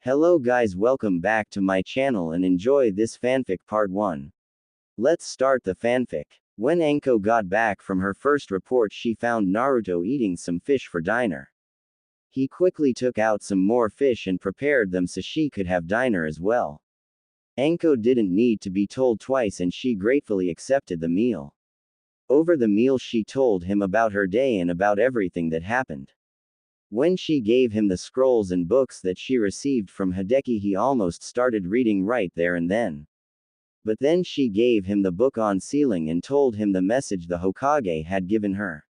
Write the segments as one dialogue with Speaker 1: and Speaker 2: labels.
Speaker 1: Hello guys, welcome back to my channel and enjoy this fanfic part 1. Let's start the fanfic. When Anko got back from her first report, she found Naruto eating some fish for dinner. He quickly took out some more fish and prepared them so she could have dinner as well. Anko didn't need to be told twice and she gratefully accepted the meal. Over the meal she told him about her day and about everything that happened. When she gave him the scrolls and books that she received from Hideki, he almost started reading right there and then. But then she gave him the book on sealing and told him the message the Hokage had given her.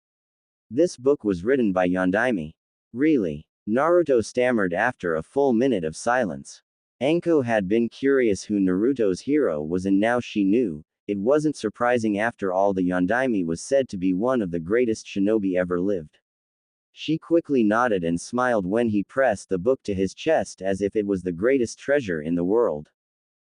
Speaker 1: This book was written by Yondaime. Really? Naruto stammered after a full minute of silence. Anko had been curious who Naruto's hero was and now she knew. It wasn't surprising after all, the Yondaime was said to be one of the greatest shinobi ever lived. She quickly nodded and smiled when he pressed the book to his chest as if it was the greatest treasure in the world.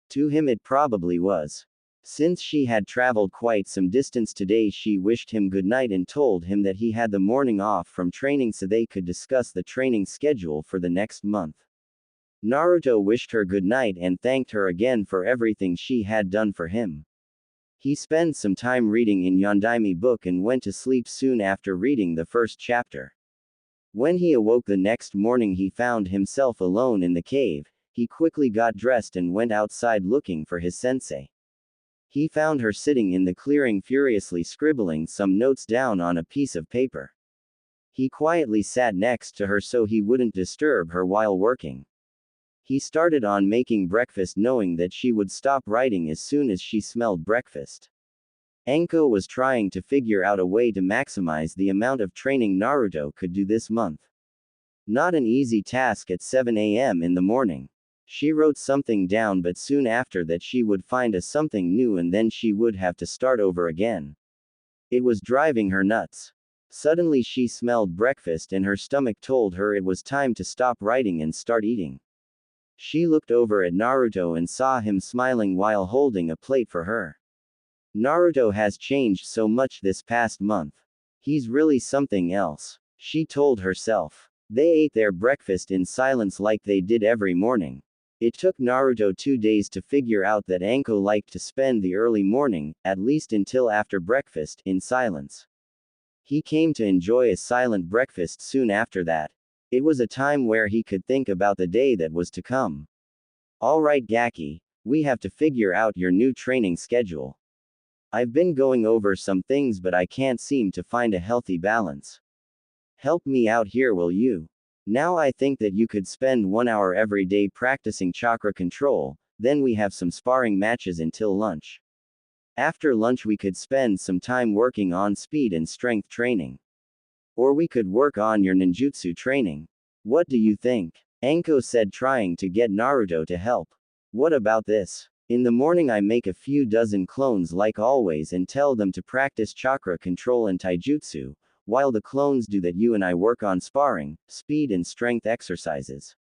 Speaker 1: To him it probably was. Since she had traveled quite some distance today, she wished him good night and told him that he had the morning off from training so they could discuss the training schedule for the next month. Naruto wished her good night and thanked her again for everything she had done for him. He spent some time reading in Yondaime book and went to sleep soon after reading the first chapter. When he awoke the next morning, he found himself alone in the cave. He quickly got dressed and went outside looking for his sensei. He found her sitting in the clearing furiously scribbling some notes down on a piece of paper. He quietly sat next to her so he wouldn't disturb her while working. He started on making breakfast knowing that she would stop writing as soon as she smelled breakfast. Anko was trying to figure out a way to maximize the amount of training Naruto could do this month. Not an easy task at 7 a.m. in the morning. She wrote something down, but soon after that she would find a something new and then she would have to start over again. It was driving her nuts. Suddenly she smelled breakfast and her stomach told her it was time to stop writing and start eating. She looked over at Naruto and saw him smiling while holding a plate for her. Naruto has changed so much this past month. He's really something else, she told herself. They ate their breakfast in silence like they did every morning. It took Naruto 2 days to figure out that Anko liked to spend the early morning, at least until after breakfast, in silence. He came to enjoy a silent breakfast soon after that. It was a time where he could think about the day that was to come. Alright Gaki, we have to figure out your new training schedule. I've been going over some things but I can't seem to find a healthy balance. Help me out here, will you? Now I think that you could spend 1 hour every day practicing chakra control, then we have some sparring matches until lunch. After lunch we could spend some time working on speed and strength training. Or we could work on your ninjutsu training. What do you think? Anko said, trying to get Naruto to help. What about this? In the morning I make a few dozen clones like always and tell them to practice chakra control and taijutsu, while the clones do that you and I work on sparring, speed and strength exercises.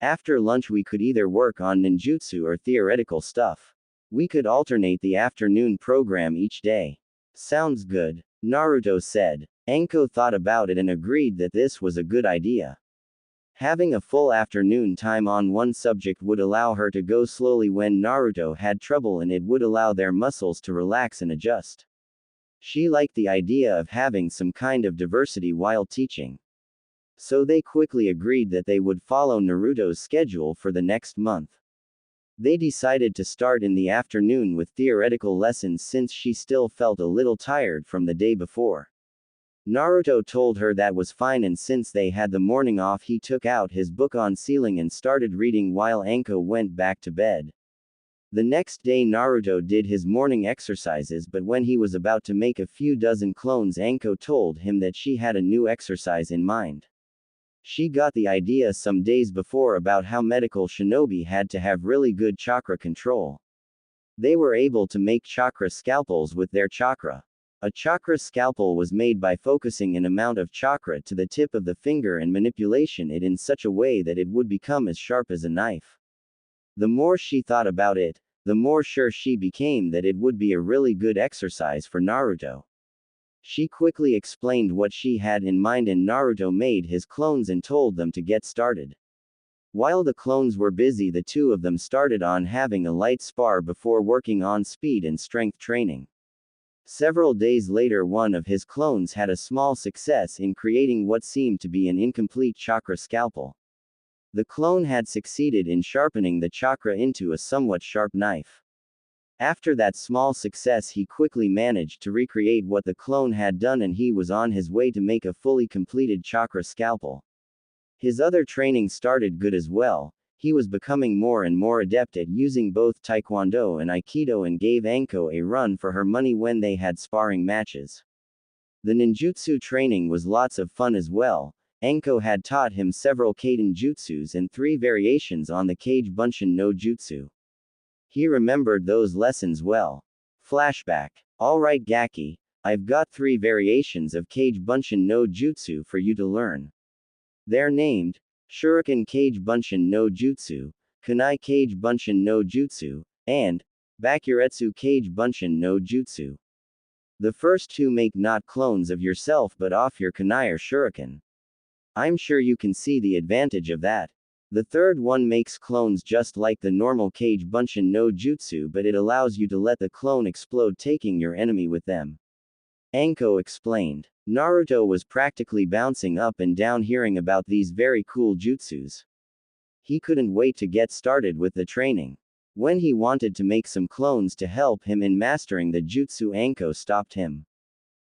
Speaker 1: After lunch we could either work on ninjutsu or theoretical stuff. We could alternate the afternoon program each day. Sounds good, Naruto said. Anko thought about it and agreed that this was a good idea. Having a full afternoon time on one subject would allow her to go slowly when Naruto had trouble and it would allow their muscles to relax and adjust. She liked the idea of having some kind of diversity while teaching. So they quickly agreed that they would follow Naruto's schedule for the next month. They decided to start in the afternoon with theoretical lessons since she still felt a little tired from the day before. Naruto told her that was fine, and since they had the morning off he took out his book on sealing and started reading while Anko went back to bed. The next day Naruto did his morning exercises, but when he was about to make a few dozen clones Anko told him that she had a new exercise in mind. She got the idea some days before about how medical shinobi had to have really good chakra control. They were able to make chakra scalpels with their chakra. A chakra scalpel was made by focusing an amount of chakra to the tip of the finger and manipulation it in such a way that it would become as sharp as a knife. The more she thought about it, the more sure she became that it would be a really good exercise for Naruto. She quickly explained what she had in mind and Naruto made his clones and told them to get started. While the clones were busy, the two of them started on having a light spar before working on speed and strength training. Several days later, one of his clones had a small success in creating what seemed to be an incomplete chakra scalpel. The clone had succeeded in sharpening the chakra into a somewhat sharp knife. After that small success, he quickly managed to recreate what the clone had done, and he was on his way to make a fully completed chakra scalpel. His other training started good as well. He was becoming more and more adept at using both Taekwondo and Aikido, and gave Anko a run for her money when they had sparring matches. The ninjutsu training was lots of fun as well. Anko had taught him several Kaiden jutsus and 3 variations on the Kage Bunshin no Jutsu. He remembered those lessons well. Flashback. Alright Gaki, I've got 3 variations of Kage Bunshin no Jutsu for you to learn. They're named Shuriken Kage Bunshin no Jutsu, Kunai Kage Bunshin no Jutsu, and Bakuretsu Kage Bunshin no Jutsu. The first 2 make not clones of yourself but off your kunai or shuriken. I'm sure you can see the advantage of that. The third one makes clones just like the normal Kage Bunshin no Jutsu, but it allows you to let the clone explode, taking your enemy with them. Anko explained. Naruto was practically bouncing up and down hearing about these very cool jutsus. He couldn't wait to get started with the training. When he wanted to make some clones to help him in mastering the jutsu, Anko stopped him.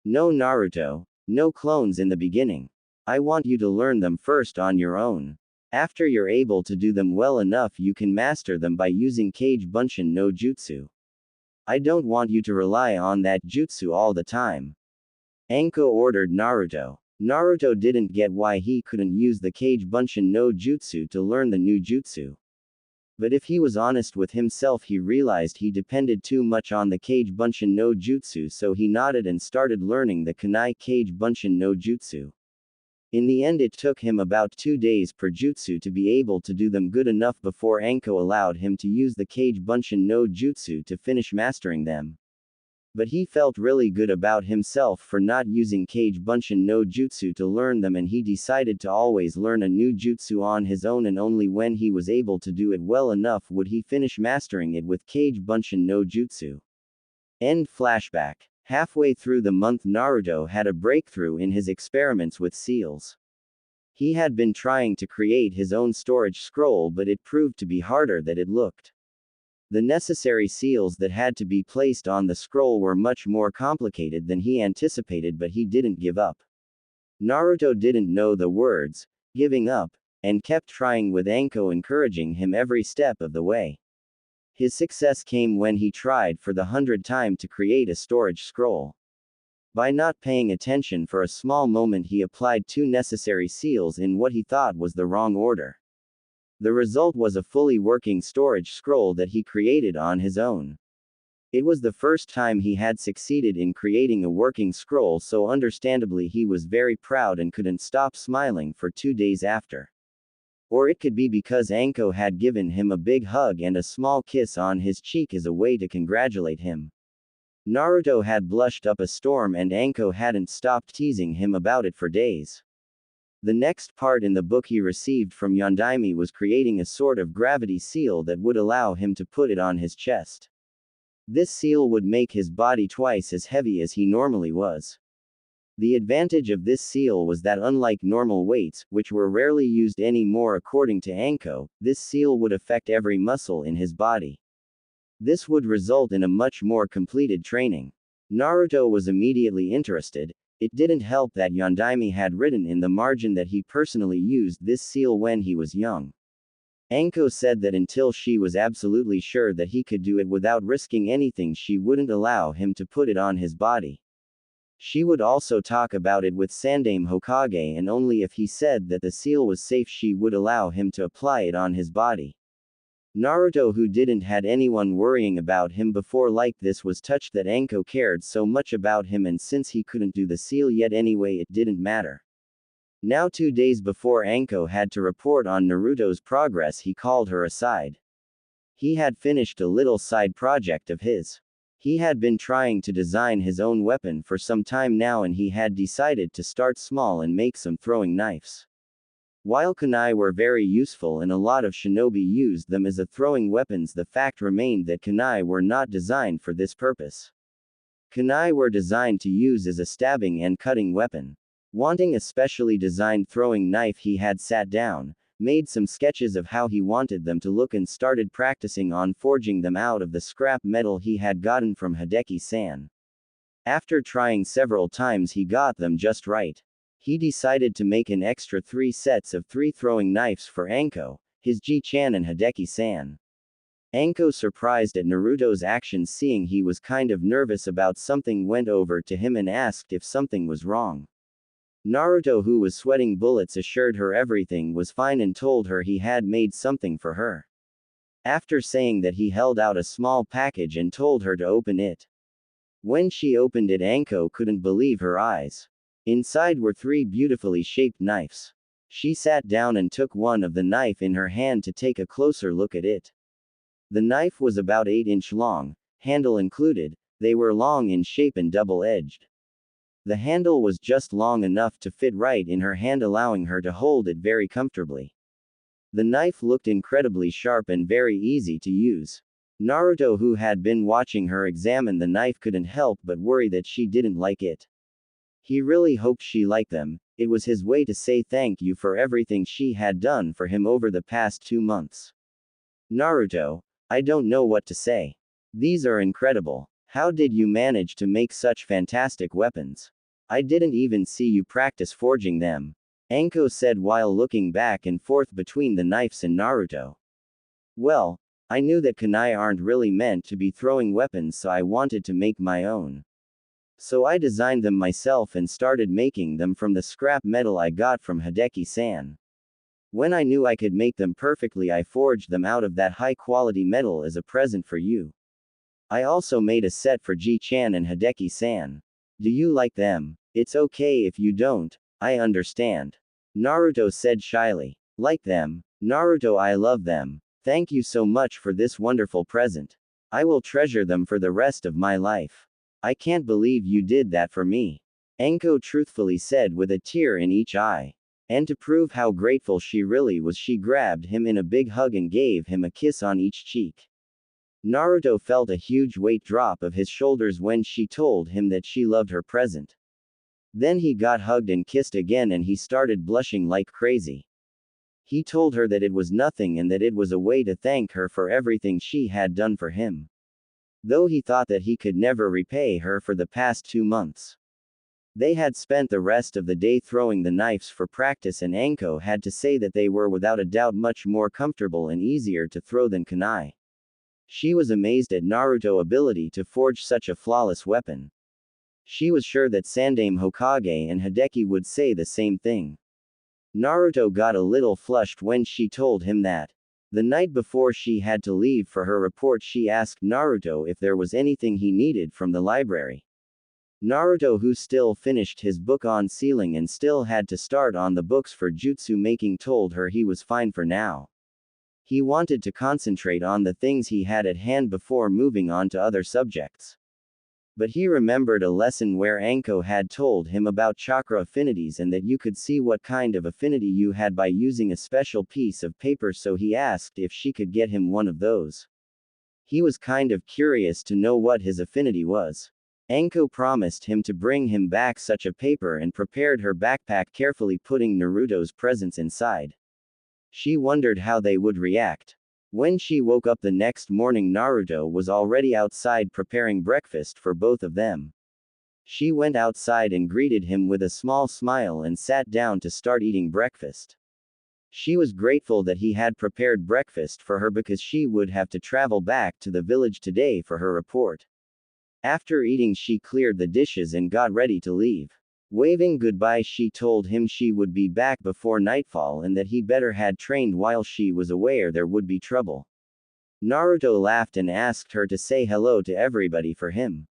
Speaker 1: No, Naruto, no clones in the beginning. I want you to learn them first on your own. After you're able to do them well enough, you can master them by using Kage Bunshin no Jutsu. I don't want you to rely on that jutsu all the time. Anko ordered Naruto. Naruto didn't get why he couldn't use the Kage Bunshin no Jutsu to learn the new jutsu. But if he was honest with himself, he realized he depended too much on the Kage Bunshin no Jutsu, so he nodded and started learning the Kunai Kage Bunshin no Jutsu. In the end, it took him about 2 days per jutsu to be able to do them good enough before Anko allowed him to use the Kage Bunshin no Jutsu to finish mastering them. But he felt really good about himself for not using Kage Bunshin no Jutsu to learn them, and he decided to always learn a new jutsu on his own, and only when he was able to do it well enough would he finish mastering it with Kage Bunshin no Jutsu. End flashback. Halfway through the month, Naruto had a breakthrough in his experiments with seals. He had been trying to create his own storage scroll, but it proved to be harder than it looked. The necessary seals that had to be placed on the scroll were much more complicated than he anticipated, but he didn't give up. Naruto didn't know the words, giving up, and kept trying, with Anko encouraging him every step of the way. His success came when he tried for the 100th time to create a storage scroll. By not paying attention for a small moment, he applied 2 necessary seals in what he thought was the wrong order. The result was a fully working storage scroll that he created on his own. It was the first time he had succeeded in creating a working scroll, so understandably he was very proud and couldn't stop smiling for 2 days after. Or it could be because Anko had given him a big hug and a small kiss on his cheek as a way to congratulate him. Naruto had blushed up a storm, and Anko hadn't stopped teasing him about it for days. The next part in the book he received from Yondaime was creating a sort of gravity seal that would allow him to put it on his chest. This seal would make his body twice as heavy as he normally was. The advantage of this seal was that, unlike normal weights, which were rarely used anymore according to Anko, this seal would affect every muscle in his body. This would result in a much more completed training. Naruto was immediately interested. It didn't help that Yondaime had written in the margin that he personally used this seal when he was young. Anko said that until she was absolutely sure that he could do it without risking anything, she wouldn't allow him to put it on his body. She would also talk about it with Sandaime Hokage, and only if he said that the seal was safe she would allow him to apply it on his body. Naruto, who didn't had anyone worrying about him before like this, was touched that Anko cared so much about him, and since he couldn't do the seal yet anyway, it didn't matter. Now 2 days before Anko had to report on Naruto's progress, he called her aside. He had finished a little side project of his. He had been trying to design his own weapon for some time now, and he had decided to start small and make some throwing knives. While kunai were very useful and a lot of shinobi used them as a throwing weapons, the fact remained that kunai were not designed for this purpose. Kunai were designed to use as a stabbing and cutting weapon. Wanting a specially designed throwing knife, he had sat down, made some sketches of how he wanted them to look and started practicing on forging them out of the scrap metal he had gotten from Hideki-san. After trying several times, he got them just right. He decided to make an extra 3 sets of 3 throwing knives for Anko, his Ji-chan and Hideki-san. Anko, surprised at Naruto's actions, seeing he was kind of nervous about something, went over to him and asked if something was wrong. Naruto, who was sweating bullets, assured her everything was fine and told her he had made something for her. After saying that, he held out a small package and told her to open it. When she opened it, Anko couldn't believe her eyes. Inside were 3 beautifully shaped knives. She sat down and took one of the knife in her hand to take a closer look at it. The knife was about 8-inch long, handle included. They were long in shape and double-edged. The handle was just long enough to fit right in her hand, allowing her to hold it very comfortably. The knife looked incredibly sharp and very easy to use. Naruto, who had been watching her examine the knife, couldn't help but worry that she didn't like it. He really hoped she liked them. It was his way to say thank you for everything she had done for him over the past 2 months. Naruto, I don't know what to say. These are incredible. How did you manage to make such fantastic weapons? I didn't even see you practice forging them, Anko said while looking back and forth between the knives and Naruto. Well, I knew that kunai aren't really meant to be throwing weapons, so I wanted to make my own. So I designed them myself and started making them from the scrap metal I got from Hideki-san. When I knew I could make them perfectly, I forged them out of that high-quality metal as a present for you. I also made a set for Ji-chan and Hideki-san. Do you like them? It's okay if you don't, I understand. Naruto said shyly. Like them? Naruto, I love them. Thank you so much for this wonderful present. I will treasure them for the rest of my life. I can't believe you did that for me, Anko truthfully said with a tear in each eye. And to prove how grateful she really was, she grabbed him in a big hug and gave him a kiss on each cheek. Naruto felt a huge weight drop off his shoulders when she told him that she loved her present. Then he got hugged and kissed again, and he started blushing like crazy. He told her that it was nothing and that it was a way to thank her for everything she had done for him. Though he thought that he could never repay her for the past 2 months. They had spent the rest of the day throwing the knives for practice, and Anko had to say that they were without a doubt much more comfortable and easier to throw than kunai. She was amazed at Naruto's ability to forge such a flawless weapon. She was sure that Sandaime Hokage and Hideki would say the same thing. Naruto got a little flushed when she told him that. The night before she had to leave for her report, she asked Naruto if there was anything he needed from the library. Naruto, who still finished his book on sealing and still had to start on the books for jutsu making, told her he was fine for now. He wanted to concentrate on the things he had at hand before moving on to other subjects. But he remembered a lesson where Anko had told him about chakra affinities and that you could see what kind of affinity you had by using a special piece of paper, so he asked if she could get him one of those. He was kind of curious to know what his affinity was. Anko promised him to bring him back such a paper and prepared her backpack carefully, putting Naruto's presents inside. She wondered how they would react. When she woke up the next morning, Naruto was already outside preparing breakfast for both of them. She went outside and greeted him with a small smile and sat down to start eating breakfast. She was grateful that he had prepared breakfast for her because she would have to travel back to the village today for her report. After eating, she cleared the dishes and got ready to leave. Waving goodbye, she told him she would be back before nightfall and that he better had trained while she was aware there would be trouble. Naruto laughed and asked her to say hello to everybody for him.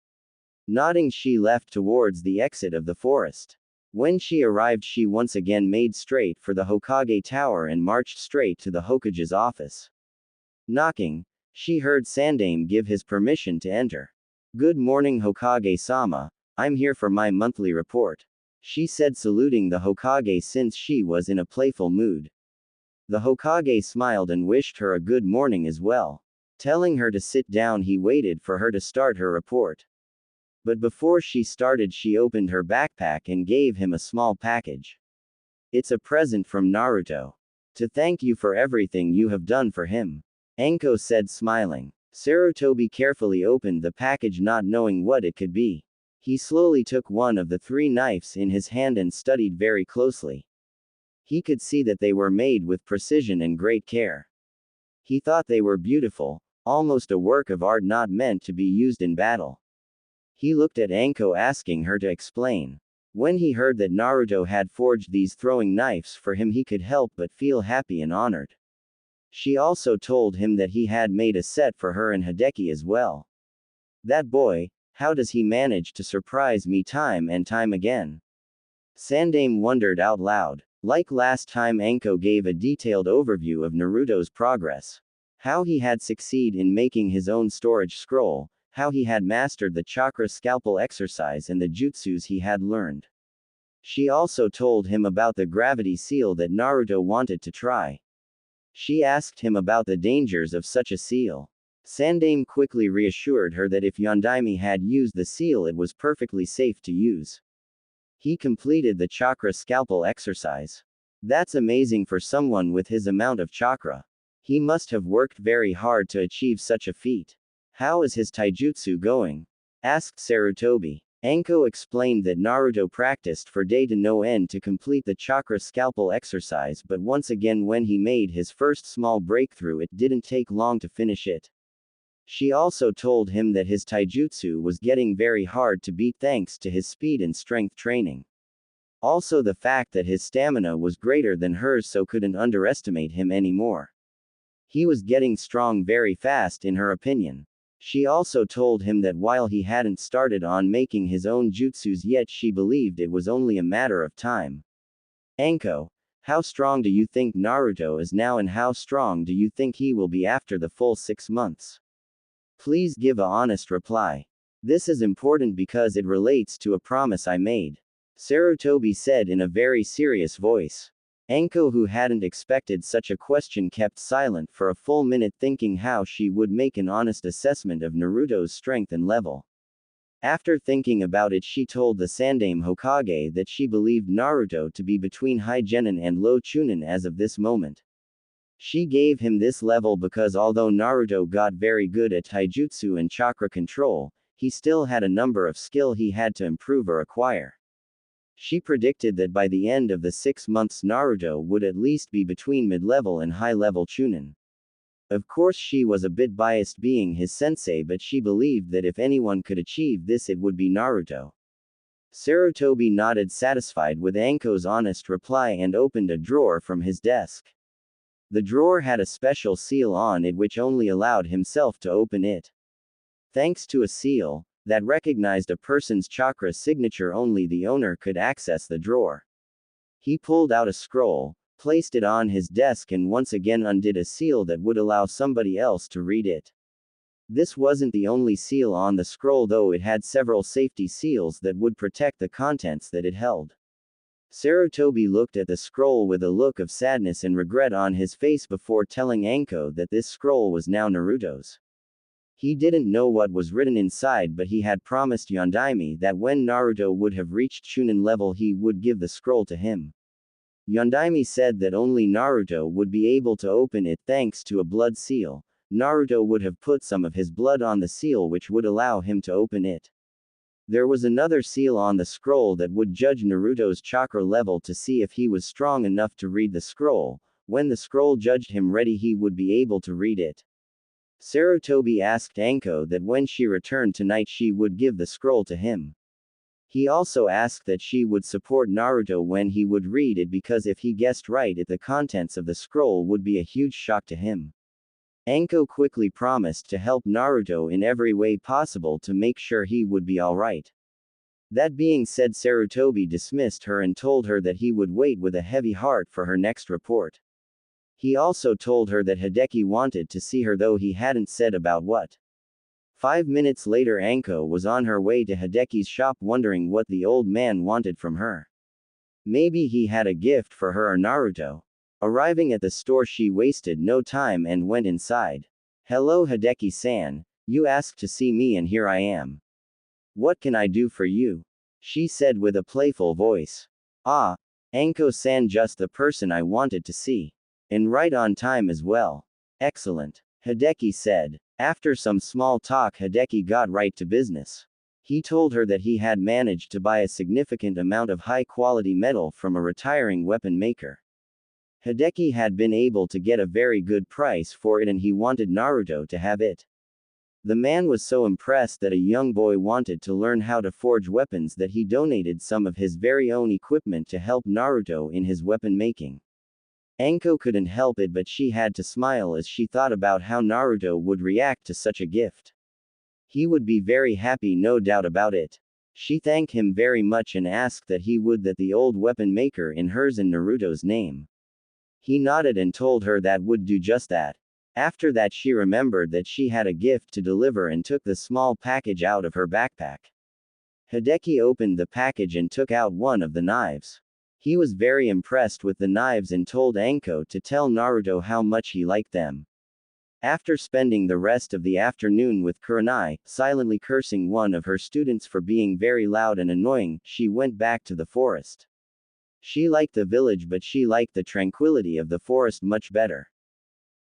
Speaker 1: Nodding, she left towards the exit of the forest. When she arrived, she once again made straight for the Hokage Tower and marched straight to the Hokage's office. Knocking, she heard Sandaime give his permission to enter. Good morning, Hokage-sama. I'm here for my monthly report. she said, saluting the Hokage since she was in a playful mood. The Hokage smiled and wished her a good morning as well. Telling her to sit down, he waited for her to start her report. But before she started, she opened her backpack and gave him a small package. It's a present from Naruto. To thank you for everything you have done for him, Anko said, smiling. Sarutobi carefully opened the package, not knowing what it could be. He slowly took one of the 3 knives in his hand and studied very closely. He could see that they were made with precision and great care. He thought they were beautiful, almost a work of art not meant to be used in battle. He looked at Anko, asking her to explain. When he heard that Naruto had forged these throwing knives for him, he could help but feel happy and honored. She also told him that he had made a set for her and Hideki as well. That boy, how does he manage to surprise me time and time again? Sandaime wondered out loud. Like last time, Anko gave a detailed overview of Naruto's progress. How he had succeeded in making his own storage scroll, how he had mastered the chakra scalpel exercise and the jutsus he had learned. She also told him about the gravity seal that Naruto wanted to try. She asked him about the dangers of such a seal. Sandaime quickly reassured her that if Yondaime had used the seal, it was perfectly safe to use. He completed the chakra scalpel exercise. That's amazing for someone with his amount of chakra. He must have worked very hard to achieve such a feat. How is his taijutsu going? Asked Sarutobi. Anko explained that Naruto practiced for day to no end to complete the chakra scalpel exercise, but once again when he made his first small breakthrough, it didn't take long to finish it. She also told him that his taijutsu was getting very hard to beat thanks to his speed and strength training. Also the fact that his stamina was greater than hers, so couldn't underestimate him anymore. He was getting strong very fast in her opinion. She also told him that while he hadn't started on making his own jutsus yet, she believed it was only a matter of time. Anko, how strong do you think Naruto is now, and how strong do you think he will be after the full 6 months? Please give a honest reply. This is important because it relates to a promise I made. Sarutobi said in a very serious voice. Anko, who hadn't expected such a question, kept silent for a full minute, thinking how she would make an honest assessment of Naruto's strength and level. After thinking about it, she told the Sandaime Hokage that she believed Naruto to be between High Genin and Low Chunin as of this moment. She gave him this level because although Naruto got very good at taijutsu and chakra control, he still had a number of skill he had to improve or acquire. She predicted that by the end of the 6 months Naruto would at least be between mid-level and high-level Chunin. Of course she was a bit biased being his sensei, but she believed that if anyone could achieve this it would be Naruto. Sarutobi nodded, satisfied with Anko's honest reply, and opened a drawer from his desk. The drawer had a special seal on it which only allowed himself to open it. Thanks to a seal that recognized a person's chakra signature, only the owner could access the drawer. He pulled out a scroll, placed it on his desk, and once again undid a seal that would allow somebody else to read it. This wasn't the only seal on the scroll, though it had several safety seals that would protect the contents that it held. Sarutobi looked at the scroll with a look of sadness and regret on his face before telling Anko that this scroll was now Naruto's. He didn't know what was written inside, but he had promised Yondaime that when Naruto would have reached Chunin level he would give the scroll to him. Yondaime said that only Naruto would be able to open it thanks to a blood seal. Naruto would have put some of his blood on the seal which would allow him to open it. There was another seal on the scroll that would judge Naruto's chakra level to see if he was strong enough to read the scroll. When the scroll judged him ready, he would be able to read it. Sarutobi asked Anko that when she returned tonight she would give the scroll to him. He also asked that she would support Naruto when he would read it, because if he guessed right the contents of the scroll would be a huge shock to him. Anko quickly promised to help Naruto in every way possible to make sure he would be alright. That being said, Sarutobi dismissed her and told her that he would wait with a heavy heart for her next report. He also told her that Hideki wanted to see her, though he hadn't said about what. 5 minutes later Anko was on her way to Hideki's shop, wondering what the old man wanted from her. Maybe he had a gift for her or Naruto. Arriving at the store, she wasted no time and went inside. Hello Hideki-san, you asked to see me and here I am. What can I do for you? She said with a playful voice. Ah, Anko-san, just the person I wanted to see. And right on time as well. Excellent, Hideki said. After some small talk, Hideki got right to business. He told her that he had managed to buy a significant amount of high-quality metal from a retiring weapon maker. Hideki had been able to get a very good price for it and he wanted Naruto to have it. The man was so impressed that a young boy wanted to learn how to forge weapons that he donated some of his very own equipment to help Naruto in his weapon making. Anko couldn't help it, but she had to smile as she thought about how Naruto would react to such a gift. He would be very happy, no doubt about it. She thanked him very much and asked that he would that the old weapon maker in hers and Naruto's name. He nodded and told her that would do just that. After that she remembered that she had a gift to deliver and took the small package out of her backpack. Hideki opened the package and took out one of the knives. He was very impressed with the knives and told Anko to tell Naruto how much he liked them. After spending the rest of the afternoon with Kurenai, silently cursing one of her students for being very loud and annoying, she went back to the forest. She liked the village, but she liked the tranquility of the forest much better.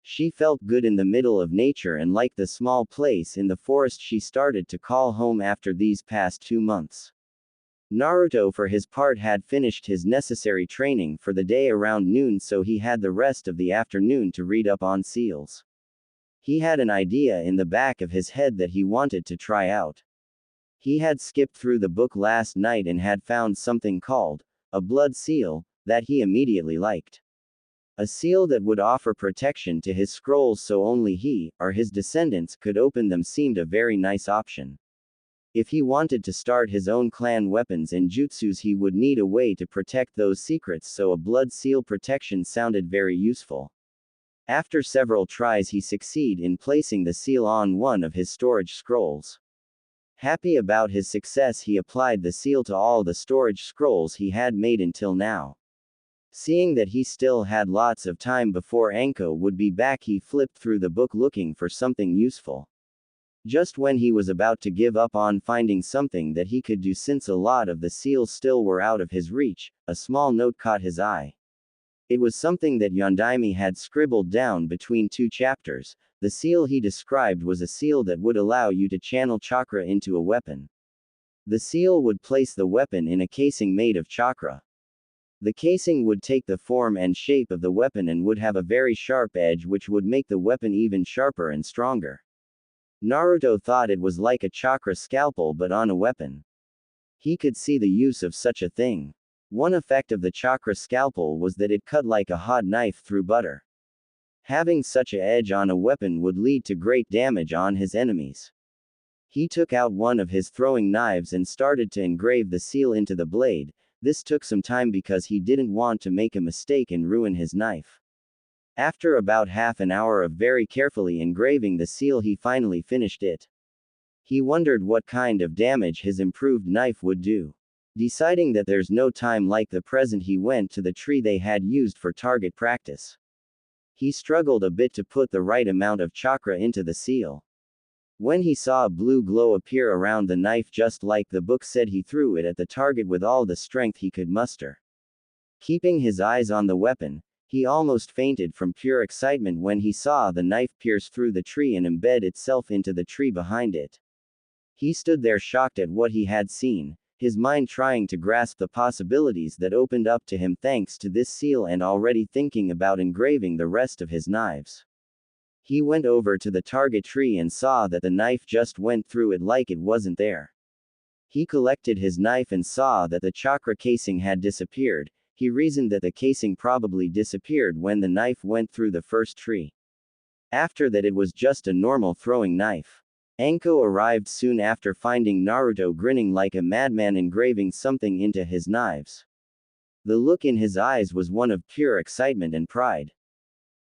Speaker 1: She felt good in the middle of nature and liked the small place in the forest she started to call home after these past 2 months. Naruto for his part had finished his necessary training for the day around noon, so he had the rest of the afternoon to read up on seals. He had an idea in the back of his head that he wanted to try out. He had skipped through the book last night and had found something called a blood seal that he immediately liked. A seal that would offer protection to his scrolls so only he, or his descendants, could open them seemed a very nice option. If he wanted to start his own clan weapons and jutsus, he would need a way to protect those secrets, so a blood seal protection sounded very useful. After several tries he succeeded in placing the seal on one of his storage scrolls. Happy about his success, he applied the seal to all the storage scrolls he had made until now. Seeing that he still had lots of time before Anko would be back, he flipped through the book looking for something useful. Just when he was about to give up on finding something that he could do, since a lot of the seals still were out of his reach, a small note caught his eye. It was something that Yondaime had scribbled down between 2 chapters. The seal he described was a seal that would allow you to channel chakra into a weapon. The seal would place the weapon in a casing made of chakra. The casing would take the form and shape of the weapon and would have a very sharp edge, which would make the weapon even sharper and stronger. Naruto thought it was like a chakra scalpel but on a weapon. He could see the use of such a thing. One effect of the chakra scalpel was that it cut like a hot knife through butter. Having such an edge on a weapon would lead to great damage on his enemies. He took out one of his throwing knives and started to engrave the seal into the blade. This took some time because he didn't want to make a mistake and ruin his knife. After about half an hour of very carefully engraving the seal, he finally finished it. He wondered what kind of damage his improved knife would do. Deciding that there's no time like the present, he went to the tree they had used for target practice. He struggled a bit to put the right amount of chakra into the seal. When he saw a blue glow appear around the knife just like the book said, he threw it at the target with all the strength he could muster. Keeping his eyes on the weapon, he almost fainted from pure excitement when he saw the knife pierce through the tree and embed itself into the tree behind it. He stood there shocked at what he had seen, his mind trying to grasp the possibilities that opened up to him thanks to this seal and already thinking about engraving the rest of his knives. He went over to the target tree and saw that the knife just went through it like it wasn't there. He collected his knife and saw that the chakra casing had disappeared. He reasoned that the casing probably disappeared when the knife went through the first tree. After that, it was just a normal throwing knife. Anko arrived soon after, finding Naruto grinning like a madman engraving something into his knives. The look in his eyes was one of pure excitement and pride.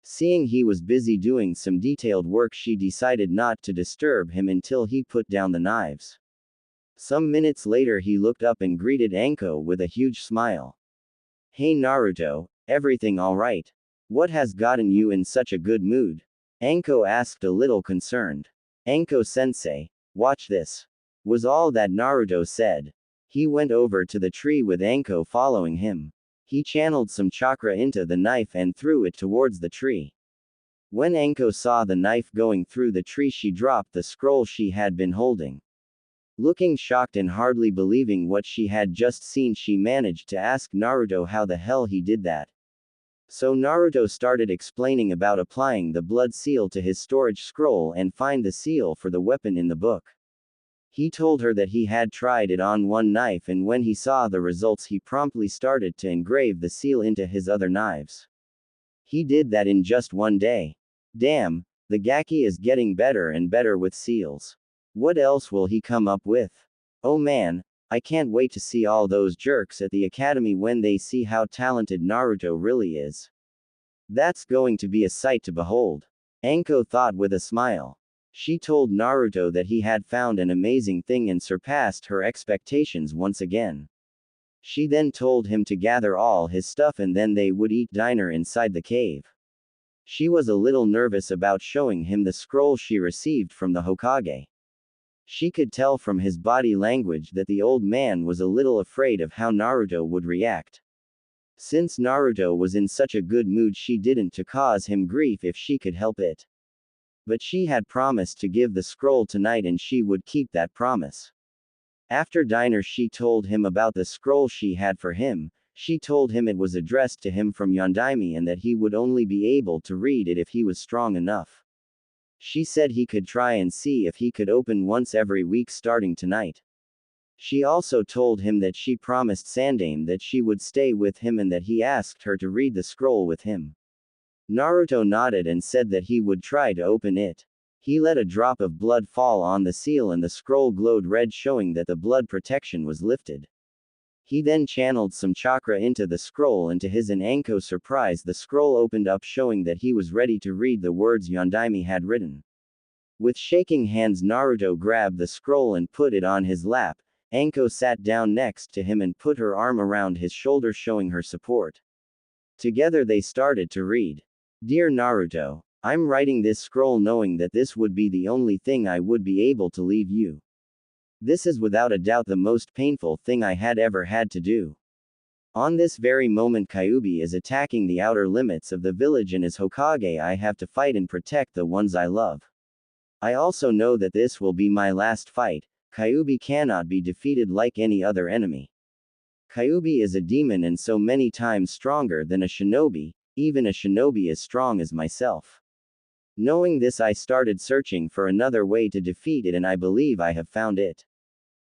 Speaker 1: Seeing he was busy doing some detailed work, she decided not to disturb him until he put down the knives. Some minutes later he looked up and greeted Anko with a huge smile. Hey Naruto, everything alright? What has gotten you in such a good mood? Anko asked a little concerned. Anko-sensei, watch this, was all that Naruto said. He went over to the tree with Anko following him. He channeled some chakra into the knife and threw it towards the tree. When Anko saw the knife going through the tree, she dropped the scroll she had been holding. Looking shocked and hardly believing what she had just seen, she managed to ask Naruto how the hell he did that. So Naruto started explaining about applying the blood seal to his storage scroll and find the seal for the weapon in the book. He told her that he had tried it on one knife, and when he saw the results he promptly started to engrave the seal into his other knives. He did that in just one day. Damn, the Gaki is getting better and better with seals. What else will he come up with? Oh man, I can't wait to see all those jerks at the academy when they see how talented Naruto really is. That's going to be a sight to behold. Anko thought with a smile. She told Naruto that he had found an amazing thing and surpassed her expectations once again. She then told him to gather all his stuff and then they would eat dinner inside the cave. She was a little nervous about showing him the scroll she received from the Hokage. She could tell from his body language that the old man was a little afraid of how Naruto would react. Since Naruto was in such a good mood, she didn't to cause him grief if she could help it. But she had promised to give the scroll tonight and she would keep that promise. After dinner she told him about the scroll she had for him. She told him it was addressed to him from Yondaime and that he would only be able to read it if he was strong enough. She said he could try and see if he could open once every week starting tonight. She also told him that she promised Sandaime that she would stay with him and that he asked her to read the scroll with him. Naruto nodded and said that he would try to open it. He let a drop of blood fall on the seal and the scroll glowed red, showing that the blood protection was lifted. He then channeled some chakra into the scroll and to his and Anko's surprise the scroll opened up, showing that he was ready to read the words Yondaime had written. With shaking hands Naruto grabbed the scroll and put it on his lap. Anko sat down next to him and put her arm around his shoulder, showing her support. Together they started to read. Dear Naruto, I'm writing this scroll knowing that this would be the only thing I would be able to leave you. This is without a doubt the most painful thing I had ever had to do. On this very moment Kyuubi is attacking the outer limits of the village, and as Hokage I have to fight and protect the ones I love. I also know that this will be my last fight. Kyuubi cannot be defeated like any other enemy. Kyuubi is a demon and so many times stronger than a shinobi, even a shinobi as strong as myself. Knowing this, I started searching for another way to defeat it and I believe I have found it.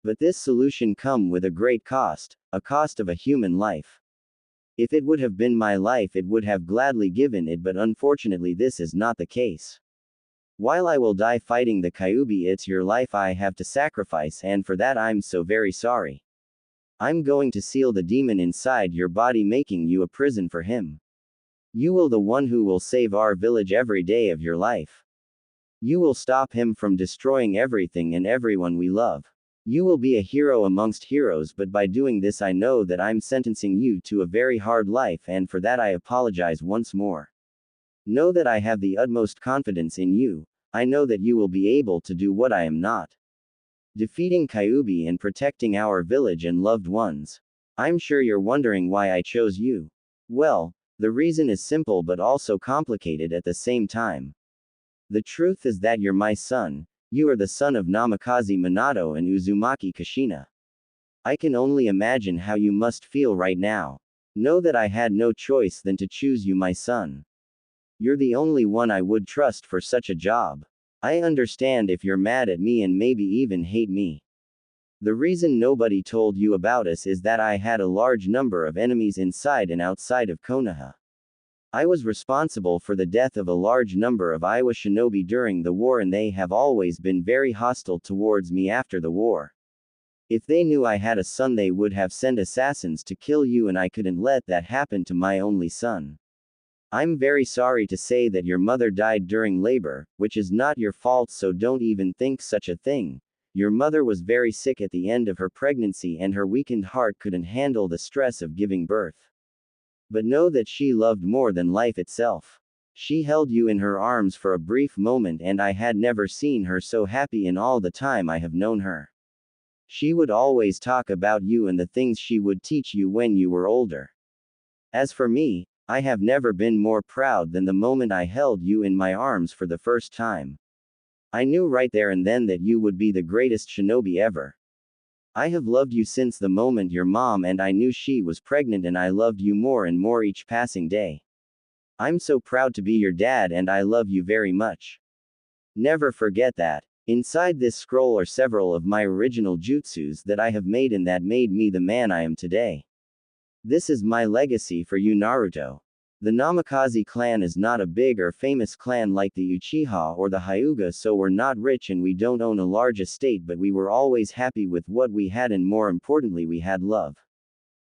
Speaker 1: But this solution come with a great cost, a cost of a human life. If it would have been my life it would have gladly given it, but unfortunately this is not the case. While I will die fighting the Kyuubi, it's your life I have to sacrifice, and for that I'm so very sorry. I'm going to seal the demon inside your body, making you a prison for him. You will the one who will save our village every day of your life. You will stop him from destroying everything and everyone we love. You will be a hero amongst heroes, but by doing this I know that I'm sentencing you to a very hard life, and for that I apologize once more. Know that I have the utmost confidence in you. I know that you will be able to do what I am not. Defeating Kyuubi and protecting our village and loved ones. I'm sure you're wondering why I chose you. Well, the reason is simple but also complicated at the same time. The truth is that you're my son. You are the son of Namikaze Minato and Uzumaki Kushina. I can only imagine how you must feel right now. Know that I had no choice than to choose you, my son. You're the only one I would trust for such a job. I understand if you're mad at me and maybe even hate me. The reason nobody told you about us is that I had a large number of enemies inside and outside of Konoha. I was responsible for the death of a large number of Iowa shinobi during the war, and they have always been very hostile towards me after the war. If they knew I had a son they would have sent assassins to kill you, and I couldn't let that happen to my only son. I'm very sorry to say that your mother died during labor, which is not your fault, so don't even think such a thing. Your mother was very sick at the end of her pregnancy and her weakened heart couldn't handle the stress of giving birth. But know that she loved more than life itself. She held you in her arms for a brief moment, and I had never seen her so happy in all the time I have known her. She would always talk about you and the things she would teach you when you were older. As for me, I have never been more proud than the moment I held you in my arms for the first time. I knew right there and then that you would be the greatest shinobi ever. I have loved you since the moment your mom and I knew she was pregnant, and I loved you more and more each passing day. I'm so proud to be your dad, and I love you very much. Never forget that. Inside this scroll are several of my original jutsus that I have made and that made me the man I am today. This is my legacy for you, Naruto. The Namikaze clan is not a big or famous clan like the Uchiha or the Hyuga, so we're not rich and we don't own a large estate, but we were always happy with what we had, and more importantly, we had love.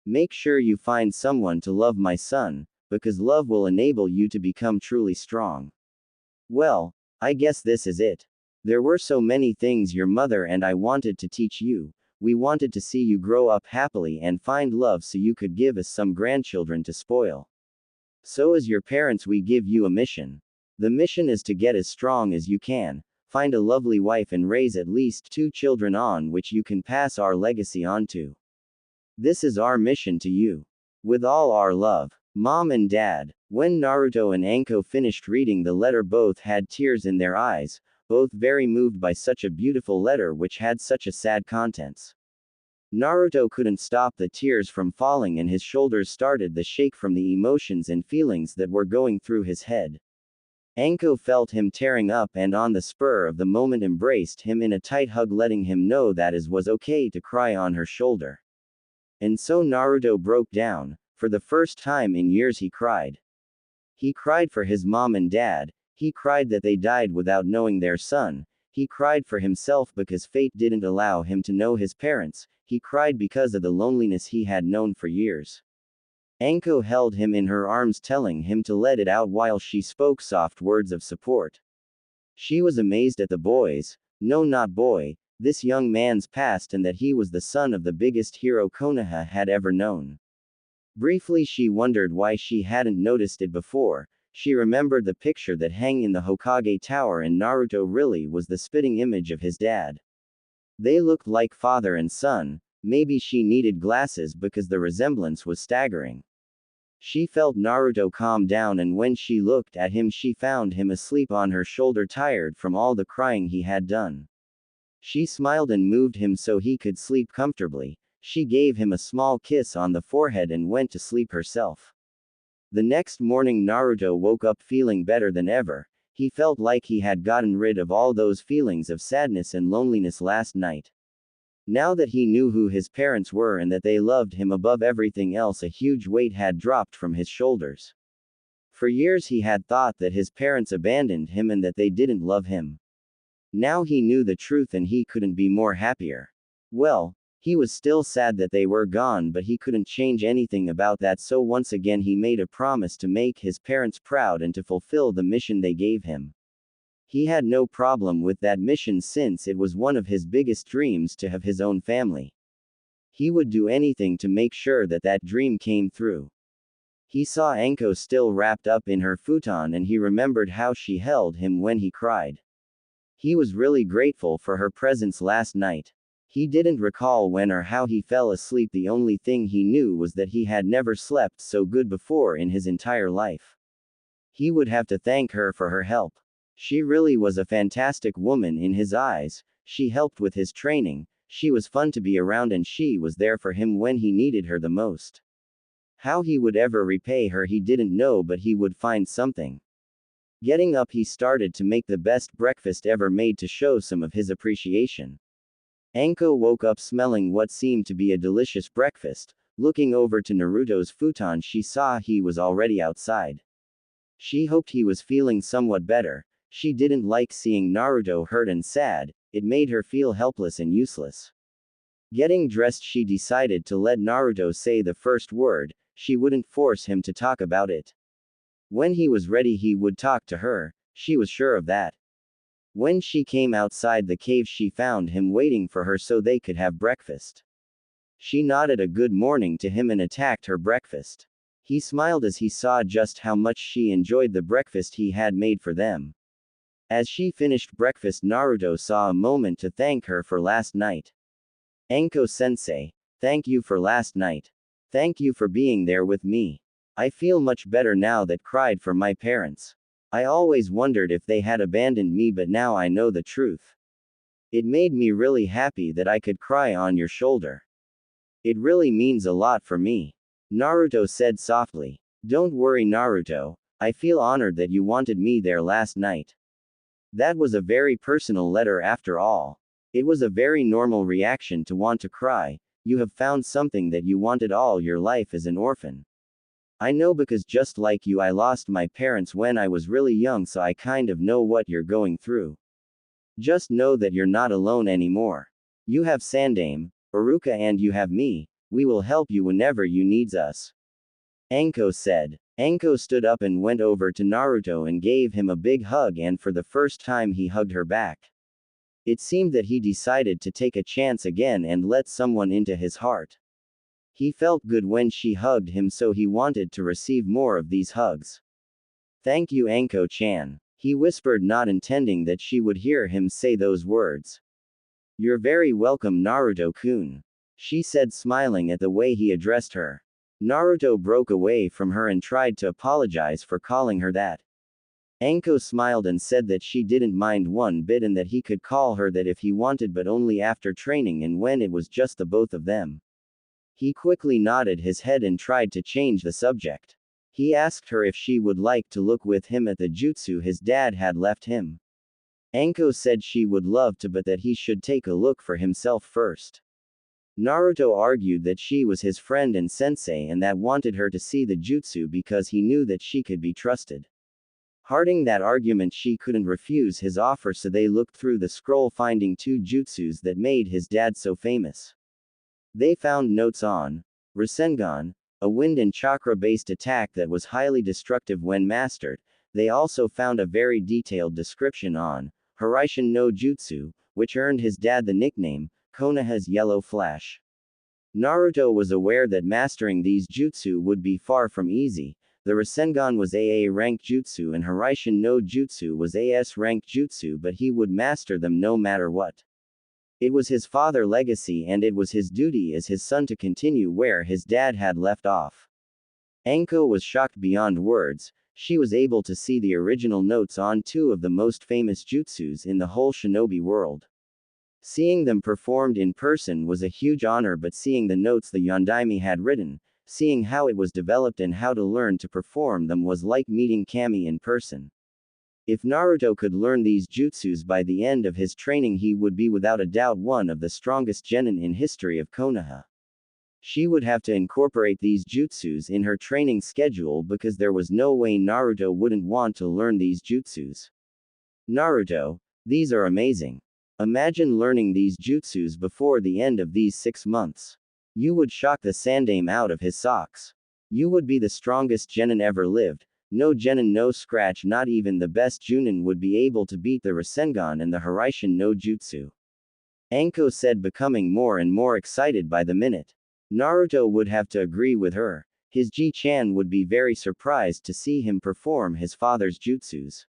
Speaker 1: Make sure you find someone to love, my son, because love will enable you to become truly strong. Well, I guess this is it. There were so many things your mother and I wanted to teach you. We wanted to see you grow up happily and find love so you could give us some grandchildren to spoil. So as your parents, we give you a mission. The mission is to get as strong as you can, find a lovely wife and raise at least 2 children on which you can pass our legacy on to. This is our mission to you. With all our love, Mom and Dad. When Naruto and Anko finished reading the letter, both had tears in their eyes, both very moved by such a beautiful letter which had such a sad contents. Naruto couldn't stop the tears from falling, and his shoulders started to shake from the emotions and feelings that were going through his head. Anko felt him tearing up and on the spur of the moment embraced him in a tight hug, letting him know that it was okay to cry on her shoulder. And so Naruto broke down. For the first time in years he cried. He cried for his mom and dad, he cried that they died without knowing their son, he cried for himself because fate didn't allow him to know his parents, he cried because of the loneliness he had known for years. Anko held him in her arms, telling him to let it out while she spoke soft words of support. She was amazed at the boy's, no, not boy, this young man's past, and that he was the son of the biggest hero Konoha had ever known. Briefly she wondered why she hadn't noticed it before. She remembered the picture that hung in the Hokage Tower, and Naruto really was the spitting image of his dad. They looked like father and son. Maybe she needed glasses because the resemblance was staggering. She felt Naruto calm down, and when she looked at him she found him asleep on her shoulder, tired from all the crying he had done. She smiled and moved him so he could sleep comfortably. She gave him a small kiss on the forehead and went to sleep herself. The next morning Naruto woke up feeling better than ever. He felt like he had gotten rid of all those feelings of sadness and loneliness last night. Now that he knew who his parents were and that they loved him above everything else, a huge weight had dropped from his shoulders. For years he had thought that his parents abandoned him and that they didn't love him. Now he knew the truth and he couldn't be more happier. Well, he was still sad that they were gone, but he couldn't change anything about that, so once again he made a promise to make his parents proud and to fulfill the mission they gave him. He had no problem with that mission since it was one of his biggest dreams to have his own family. He would do anything to make sure that that dream came through. He saw Anko still wrapped up in her futon and he remembered how she held him when he cried. He was really grateful for her presence last night. He didn't recall when or how he fell asleep. The only thing he knew was that he had never slept so good before in his entire life. He would have to thank her for her help. She really was a fantastic woman in his eyes. She helped with his training, she was fun to be around, and she was there for him when he needed her the most. How he would ever repay her he didn't know, but he would find something. Getting up, he started to make the best breakfast ever made to show some of his appreciation. Anko woke up smelling what seemed to be a delicious breakfast. Looking over to Naruto's futon, she saw he was already outside. She hoped he was feeling somewhat better. She didn't like seeing Naruto hurt and sad, it made her feel helpless and useless. Getting dressed, she decided to let Naruto say the first word. She wouldn't force him to talk about it. When he was ready he would talk to her, she was sure of that. When she came outside the cave she found him waiting for her so they could have breakfast. She nodded a good morning to him and attacked her breakfast. He smiled as he saw just how much she enjoyed the breakfast he had made for them. As she finished breakfast, Naruto saw a moment to thank her for last night. Anko-sensei, thank you for last night. Thank you for being there with me. I feel much better now that cried for my parents. I always wondered if they had abandoned me, but now I know the truth. It made me really happy that I could cry on your shoulder. It really means a lot for me. Naruto said softly. Don't worry, Naruto. I feel honored that you wanted me there last night. That was a very personal letter after all. It was a very normal reaction to want to cry. You have found something that you wanted all your life as an orphan. I know, because just like you, I lost my parents when I was really young, so I kind of know what you're going through. Just know that you're not alone anymore. You have Sandaime, Iruka, and you have me. We will help you whenever you needs us. Anko said. Anko stood up and went over to Naruto and gave him a big hug, and for the first time he hugged her back. It seemed that he decided to take a chance again and let someone into his heart. He felt good when she hugged him, so he wanted to receive more of these hugs. Thank you, Anko-chan, he whispered, not intending that she would hear him say those words. You're very welcome, Naruto-kun, she said, smiling at the way he addressed her. Naruto broke away from her and tried to apologize for calling her that. Anko smiled and said that she didn't mind one bit and that he could call her that if he wanted, but only after training and when it was just the both of them. He quickly nodded his head and tried to change the subject. He asked her if she would like to look with him at the jutsu his dad had left him. Anko said she would love to, but that he should take a look for himself first. Naruto argued that she was his friend and sensei and that wanted her to see the jutsu because he knew that she could be trusted. Hearting that argument, she couldn't refuse his offer, so they looked through the scroll, finding 2 jutsus that made his dad so famous. They found notes on Rasengan, a wind and chakra-based attack that was highly destructive when mastered. They also found a very detailed description on Hiraishin no Jutsu, which earned his dad the nickname Konoha's Yellow Flash. Naruto was aware that mastering these jutsu would be far from easy. The Rasengan was AA rank jutsu and Hiraishin no Jutsu was AS rank jutsu, but he would master them no matter what. It was his father's legacy, and it was his duty as his son to continue where his dad had left off. Anko was shocked beyond words. She was able to see the original notes on 2 of the most famous jutsus in the whole shinobi world. Seeing them performed in person was a huge honor, but seeing the notes the Yondaime had written, seeing how it was developed and how to learn to perform them was like meeting Kami in person. If Naruto could learn these jutsus by the end of his training, he would be without a doubt one of the strongest genin in history of Konoha. She would have to incorporate these jutsus in her training schedule because there was no way Naruto wouldn't want to learn these jutsus. Naruto, these are amazing. Imagine learning these jutsus before the end of these 6 months. You would shock the Sandaime out of his socks. You would be the strongest genin ever lived. No genin, no scratch, not even the best junin would be able to beat the Rasengan and the Hiraishin no Jutsu. Anko said, becoming more and more excited by the minute. Naruto would have to agree with her. His Ji-chan would be very surprised to see him perform his father's jutsus.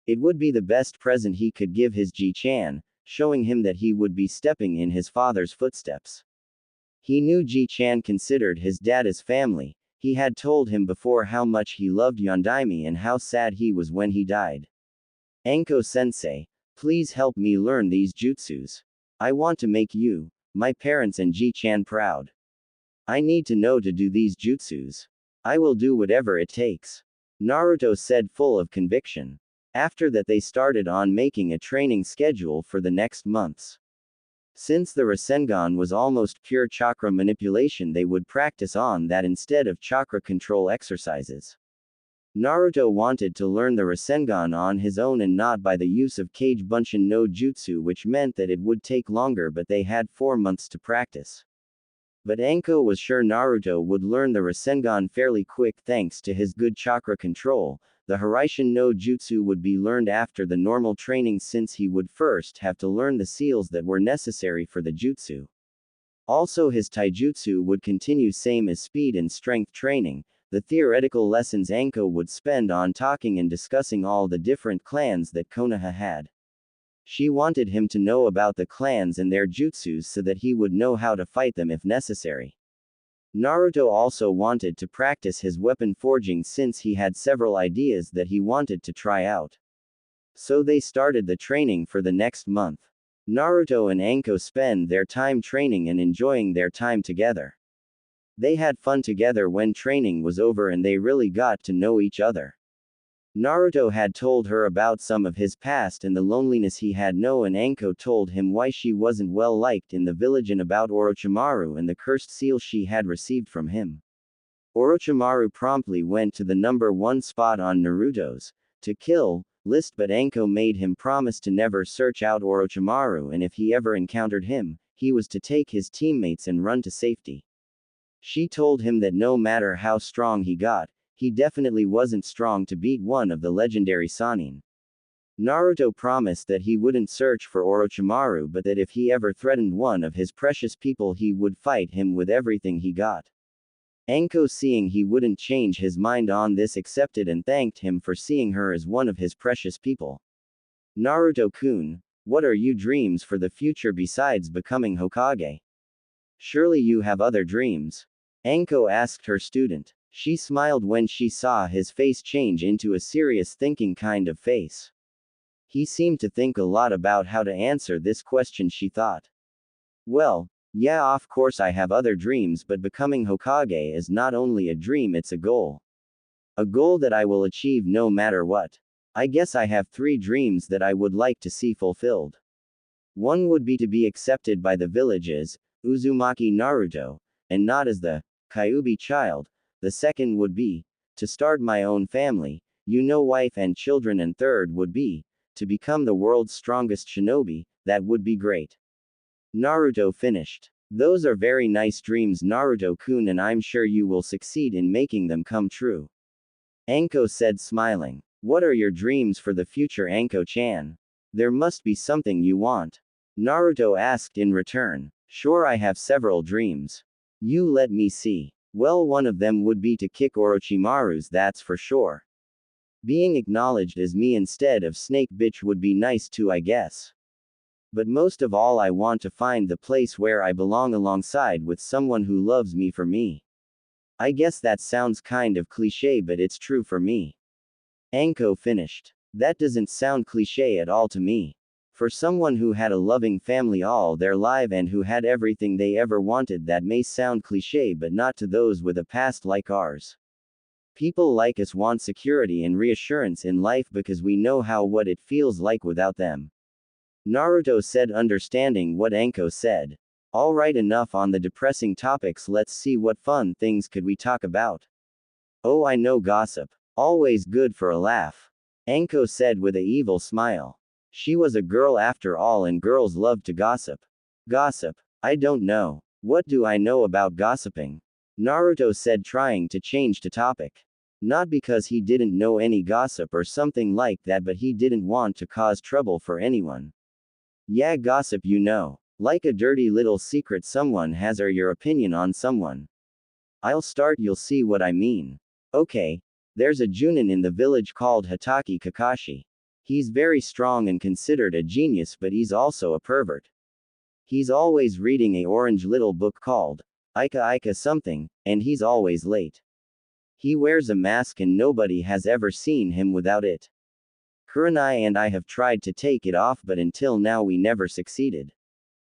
Speaker 1: It would be the best present he could give his Ji-chan, showing him that he would be stepping in his father's footsteps. He knew Ji-chan considered his dad as family. He had told him before how much he loved Yondaime and how sad he was when he died. Anko-sensei, please help me learn these jutsus. I want to make you, my parents and Ji-chan proud. I need to know to do these jutsus. I will do whatever it takes. Naruto said, full of conviction. After that, they started on making a training schedule for the next months. Since the Rasengan was almost pure chakra manipulation, they would practice on that instead of chakra control exercises. Naruto wanted to learn the Rasengan on his own and not by the use of Kage Bunshin no Jutsu, which meant that it would take longer, but they had 4 months to practice. But Anko was sure Naruto would learn the Rasengan fairly quick thanks to his good chakra control. The Hiraishin no Jutsu would be learned after the normal training, since he would first have to learn the seals that were necessary for the jutsu. Also his taijutsu would continue same as speed and strength training. the theoretical lessons Anko would spend on talking and discussing all the different clans that Konoha had. She wanted him to know about the clans and their jutsus so that he would know how to fight them if necessary. Naruto also wanted to practice his weapon forging since he had several ideas that he wanted to try out. So they started the training for the next month. Naruto and Anko spend their time training and enjoying their time together. They had fun together when training was over and they really got to know each other. Naruto had told her about some of his past and the loneliness he had known, and Anko told him why she wasn't well liked in the village and about Orochimaru and the cursed seal she had received from him. Orochimaru promptly went to the #1 spot on Naruto's to kill list, but Anko made him promise to never search out Orochimaru, and if he ever encountered him, he was to take his teammates and run to safety. She told him that no matter how strong he got, he definitely wasn't strong to beat one of the legendary Sannin. Naruto promised that he wouldn't search for Orochimaru, but that if he ever threatened one of his precious people he would fight him with everything he got. Anko, seeing he wouldn't change his mind on this, accepted and thanked him for seeing her as one of his precious people. Naruto-kun, what are your dreams for the future besides becoming Hokage? Surely you have other dreams? Anko asked her student. She smiled when she saw his face change into a serious thinking kind of face. He seemed to think a lot about how to answer this question, she thought. Well, yeah, of course I have other dreams, but becoming Hokage is not only a dream, it's a goal. A goal that I will achieve no matter what. I guess I have 3 dreams that I would like to see fulfilled. One would be to be accepted by the villages, Uzumaki Naruto, and not as the Kyuubi child. The second would be to start my own family, wife and children, and third would be to become the world's strongest shinobi. That would be great. Naruto finished. Those are very nice dreams, Naruto-kun, and I'm sure you will succeed in making them come true. Anko said, smiling. What are your dreams for the future, Anko-chan? There must be something you want. Naruto asked in return. Sure, I have several dreams. You let me see. Well, one of them would be to kick Orochimaru's, that's for sure. Being acknowledged as me instead of Snake Bitch would be nice too, I guess. But most of all, I want to find the place where I belong alongside with someone who loves me for me. I guess that sounds kind of cliché, but it's true for me. Anko finished. That doesn't sound cliché at all to me. For someone who had a loving family all their life and who had everything they ever wanted, that may sound cliché, but not to those with a past like ours. People like us want security and reassurance in life because we know what it feels like without them. Naruto said, understanding what Anko said. Alright, enough on the depressing topics, let's see what fun things could we talk about. Oh, I know, gossip. Always good for a laugh. Anko said with a evil smile. She was a girl after all, and girls love to gossip. Gossip? I don't know. What do I know about gossiping? Naruto said, trying to change the topic. Not because he didn't know any gossip or something like that, but he didn't want to cause trouble for anyone. Yeah, gossip, like a dirty little secret someone has or your opinion on someone. I'll start, you'll see what I mean. Okay. There's a Junin in the village called Hatake Kakashi. He's very strong and considered a genius, but he's also a pervert. He's always reading a orange little book called Ika Ika something, and he's always late. He wears a mask and nobody has ever seen him without it. Kurenai and I have tried to take it off, but until now we never succeeded.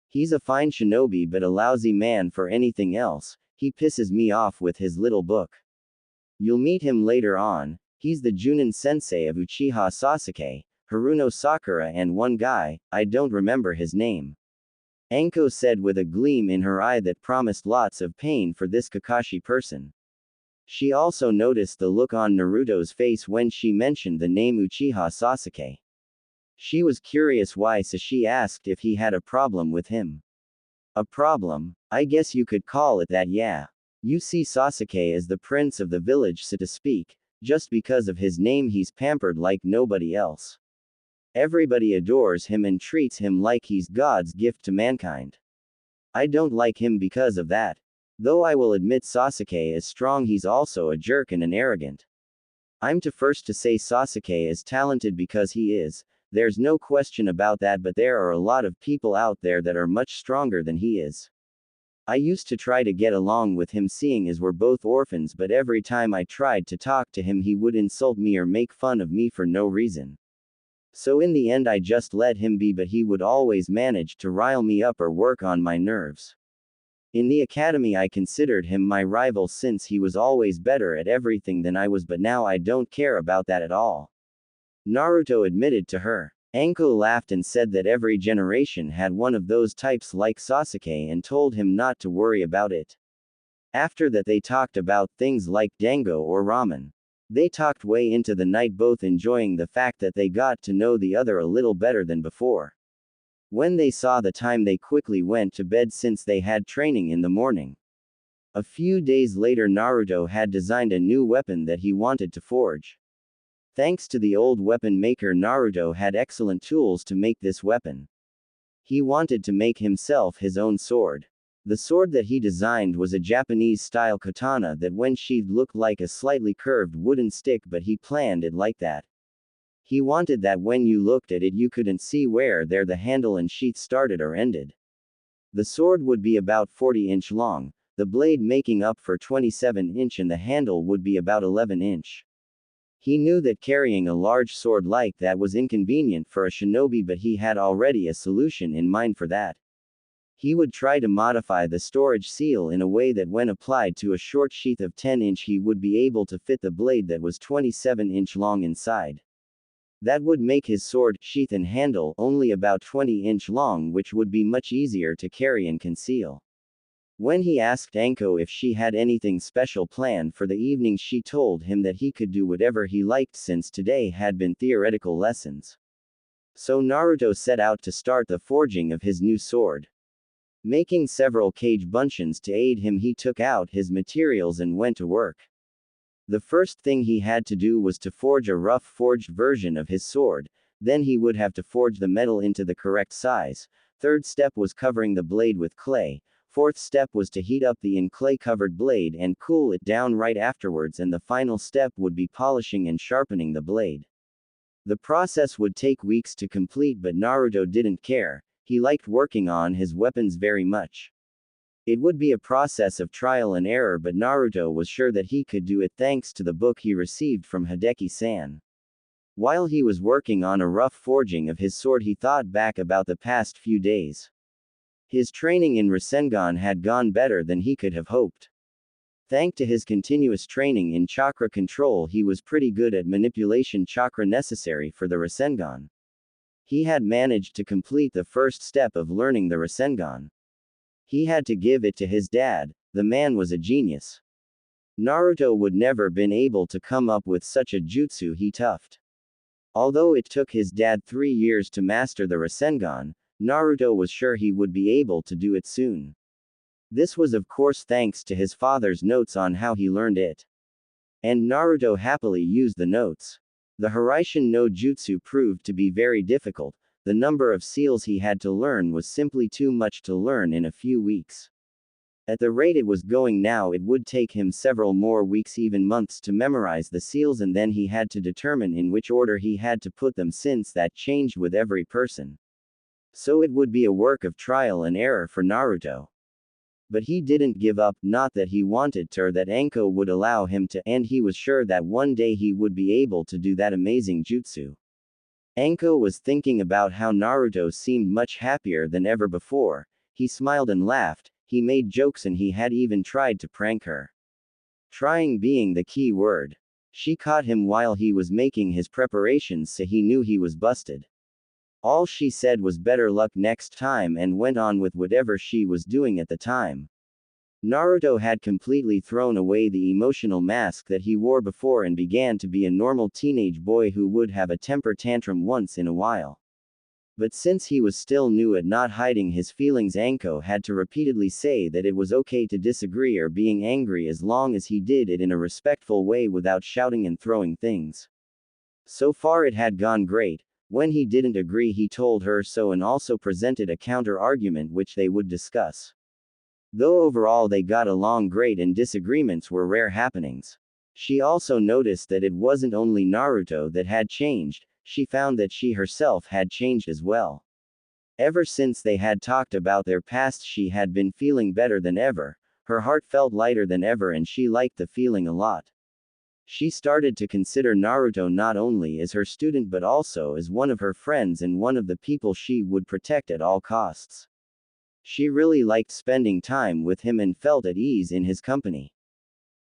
Speaker 1: He's a fine shinobi but a lousy man for anything else. He pisses me off with his little book. You'll meet him later on. He's the Junin sensei of Uchiha Sasuke, Haruno Sakura, and one guy, I don't remember his name. Anko said with a gleam in her eye that promised lots of pain for this Kakashi person. She also noticed the look on Naruto's face when she mentioned the name Uchiha Sasuke. She was curious why, so she asked if he had a problem with him. A problem? I guess you could call it that, yeah. You see, Sasuke is the prince of the village, so to speak. Just because of his name he's pampered like nobody else. Everybody adores him and treats him like he's God's gift to mankind. I don't like him because of that. Though I will admit Sasuke is strong, he's also a jerk and an arrogant. I'm the first to say Sasuke is talented because he is, there's no question about that, but there are a lot of people out there that are much stronger than he is. I used to try to get along with him seeing as we're both orphans, but every time I tried to talk to him he would insult me or make fun of me for no reason. So in the end I just let him be, but he would always manage to rile me up or work on my nerves. In the academy I considered him my rival since he was always better at everything than I was, but now I don't care about that at all. Naruto admitted to her. Anko laughed and said that every generation had one of those types like Sasuke and told him not to worry about it. After that they talked about things like dango or ramen. They talked way into the night, both enjoying the fact that they got to know the other a little better than before. When they saw the time they quickly went to bed since they had training in the morning. A few days later Naruto had designed a new weapon that he wanted to forge. Thanks to the old weapon maker, Naruto had excellent tools to make this weapon. He wanted to make himself his own sword. The sword that he designed was a Japanese-style katana that when sheathed looked like a slightly curved wooden stick, but he planned it like that. He wanted that when you looked at it you couldn't see where there the handle and sheath started or ended. The sword would be about 40-inch long, the blade making up for 27-inch, and the handle would be about 11-inch. He knew that carrying a large sword like that was inconvenient for a shinobi, but he had already a solution in mind for that. He would try to modify the storage seal in a way that when applied to a short sheath of 10-inch he would be able to fit the blade that was 27-inch long inside. That would make his sword, sheath and handle, only about 20-inch long, which would be much easier to carry and conceal. When he asked Anko if she had anything special planned for the evening, she told him that he could do whatever he liked since today had been theoretical lessons. So Naruto set out to start the forging of his new sword. Making several cage buncheons to aid him, he took out his materials and went to work. The first thing he had to do was to forge a rough forged version of his sword, then he would have to forge the metal into the correct size. Third step was covering the blade with clay. Fourth step was to heat up the in clay covered blade and cool it down right afterwards, and the final step would be polishing and sharpening the blade. The process would take weeks to complete, but Naruto didn't care. He liked working on his weapons very much. It would be a process of trial and error, but Naruto was sure that he could do it thanks to the book he received from Hideki-san. While he was working on a rough forging of his sword, he thought back about the past few days. His training in Rasengan had gone better than he could have hoped. Thanks to his continuous training in chakra control, he was pretty good at manipulation chakra necessary for the Rasengan. He had managed to complete the first step of learning the Rasengan. He had to give it to his dad, the man was a genius. Naruto would never been able to come up with such a jutsu he toughed. Although it took his dad 3 years to master the Rasengan, Naruto was sure he would be able to do it soon. This was of course thanks to his father's notes on how he learned it. And Naruto happily used the notes. The Hiraishin no Jutsu proved to be very difficult. The number of seals he had to learn was simply too much to learn in a few weeks. At the rate it was going now, it would take him several more weeks, even months, to memorize the seals, and then he had to determine in which order he had to put them, since that changed with every person. So it would be a work of trial and error for Naruto. But he didn't give up, not that he wanted to or that Anko would allow him to, and he was sure that one day he would be able to do that amazing jutsu. Anko was thinking about how Naruto seemed much happier than ever before. He smiled and laughed, he made jokes, and he had even tried to prank her. Trying being the key word. She caught him while he was making his preparations, so he knew he was busted. All she said was better luck next time and went on with whatever she was doing at the time. Naruto had completely thrown away the emotional mask that he wore before and began to be a normal teenage boy who would have a temper tantrum once in a while. But since he was still new at not hiding his feelings, Anko had to repeatedly say that it was okay to disagree or being angry as long as he did it in a respectful way without shouting and throwing things. So far it had gone great. When he didn't agree, he told her so and also presented a counter-argument which they would discuss. Though overall they got along great and disagreements were rare happenings. She also noticed that it wasn't only Naruto that had changed, she found that she herself had changed as well. Ever since they had talked about their past, she had been feeling better than ever, her heart felt lighter than ever, and she liked the feeling a lot. She started to consider Naruto not only as her student but also as one of her friends and one of the people she would protect at all costs. She really liked spending time with him and felt at ease in his company.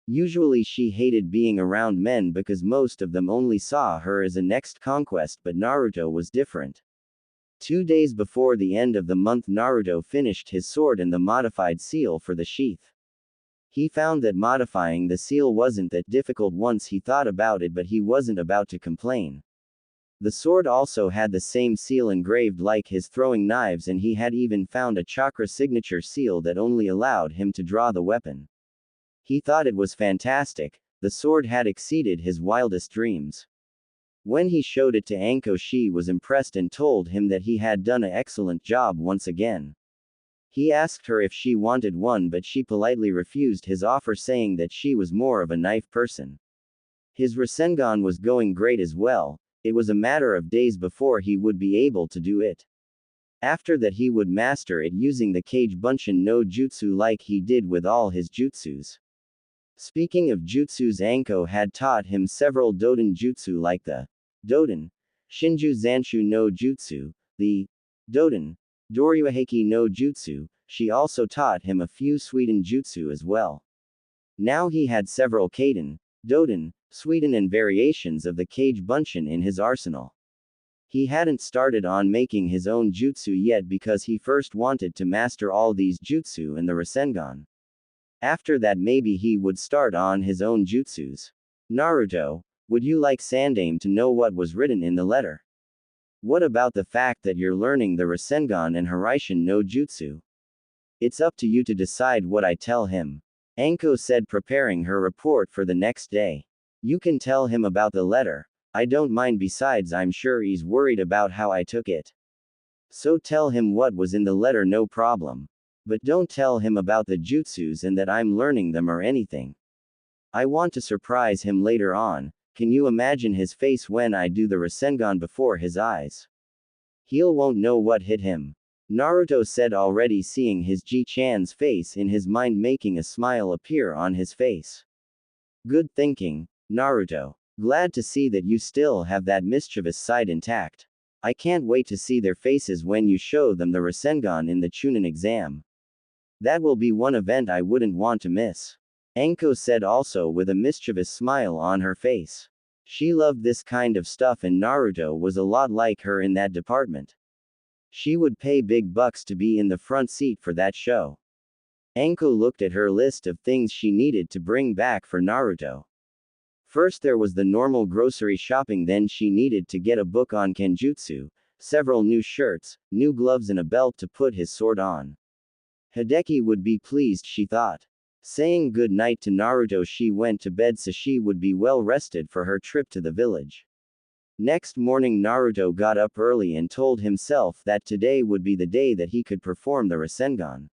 Speaker 1: Usually she hated being around men because most of them only saw her as a next conquest, but Naruto was different. 2 days before the end of the month, Naruto finished his sword and the modified seal for the sheath. He found that modifying the seal wasn't that difficult once he thought about it, but he wasn't about to complain. The sword also had the same seal engraved like his throwing knives, and he had even found a chakra signature seal that only allowed him to draw the weapon. He thought it was fantastic, the sword had exceeded his wildest dreams. When he showed it to Anko, she was impressed and told him that he had done an excellent job once again. He asked her if she wanted one, but she politely refused his offer, saying that she was more of a knife person. His Rasengan was going great as well, it was a matter of days before he would be able to do it. After that he would master it using the Kage Bunshin no Jutsu like he did with all his jutsus. Speaking of jutsus, Anko had taught him several Doden jutsu like the Doden Shinju Zanshu no Jutsu, the Doden Doryuheki no Jutsu. She also taught him a few Suiden jutsu as well. Now he had several Kaden, Doden, Suiden and variations of the Kage Bunshin in his arsenal. He hadn't started on making his own jutsu yet because he first wanted to master all these jutsu and the Rasengan. After that maybe he would start on his own jutsus. Naruto, would you like Sandaime to know what was written in the letter? What about the fact that you're learning the Rasengan and Hiraishin no Jutsu? It's up to you to decide what I tell him. Anko said, preparing her report for the next day. You can tell him about the letter. I don't mind, besides I'm sure he's worried about how I took it. So tell him what was in the letter, no problem. But don't tell him about the jutsus and that I'm learning them or anything. I want to surprise him later on. Can you imagine his face when I do the Rasengan before his eyes? He won't know what hit him. Naruto said, already seeing his Ji-chan's face in his mind, making a smile appear on his face. Good thinking, Naruto. Glad to see that you still have that mischievous side intact. I can't wait to see their faces when you show them the Rasengan in the Chunin exam. That will be one event I wouldn't want to miss. Anko said, also with a mischievous smile on her face. She loved this kind of stuff and Naruto was a lot like her in that department. She would pay big bucks to be in the front seat for that show. Anko looked at her list of things she needed to bring back for Naruto. First there was the normal grocery shopping, then she needed to get a book on Kenjutsu, several new shirts, new gloves and a belt to put his sword on. Hideki would be pleased, she thought. Saying good night to Naruto, she went to bed so she would be well rested for her trip to the village. Next morning Naruto got up early and told himself that today would be the day that he could perform the Rasengan.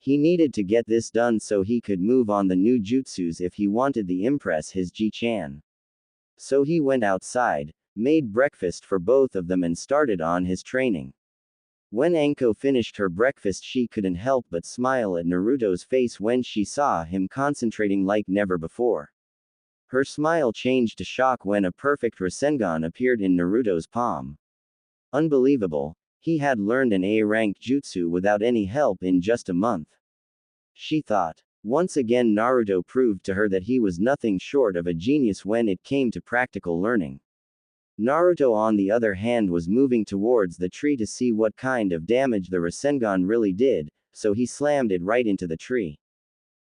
Speaker 1: He needed to get this done so he could move on the new jutsus if he wanted to impress his Ji-chan. So he went outside, made breakfast for both of them and started on his training. When Anko finished her breakfast, she couldn't help but smile at Naruto's face when she saw him concentrating like never before. Her smile changed to shock when a perfect Rasengan appeared in Naruto's palm. Unbelievable, he had learned an A-rank jutsu without any help in just a month. She thought. Once again Naruto proved to her that he was nothing short of a genius when it came to practical learning. Naruto on the other hand was moving towards the tree to see what kind of damage the Rasengan really did, so he slammed it right into the tree.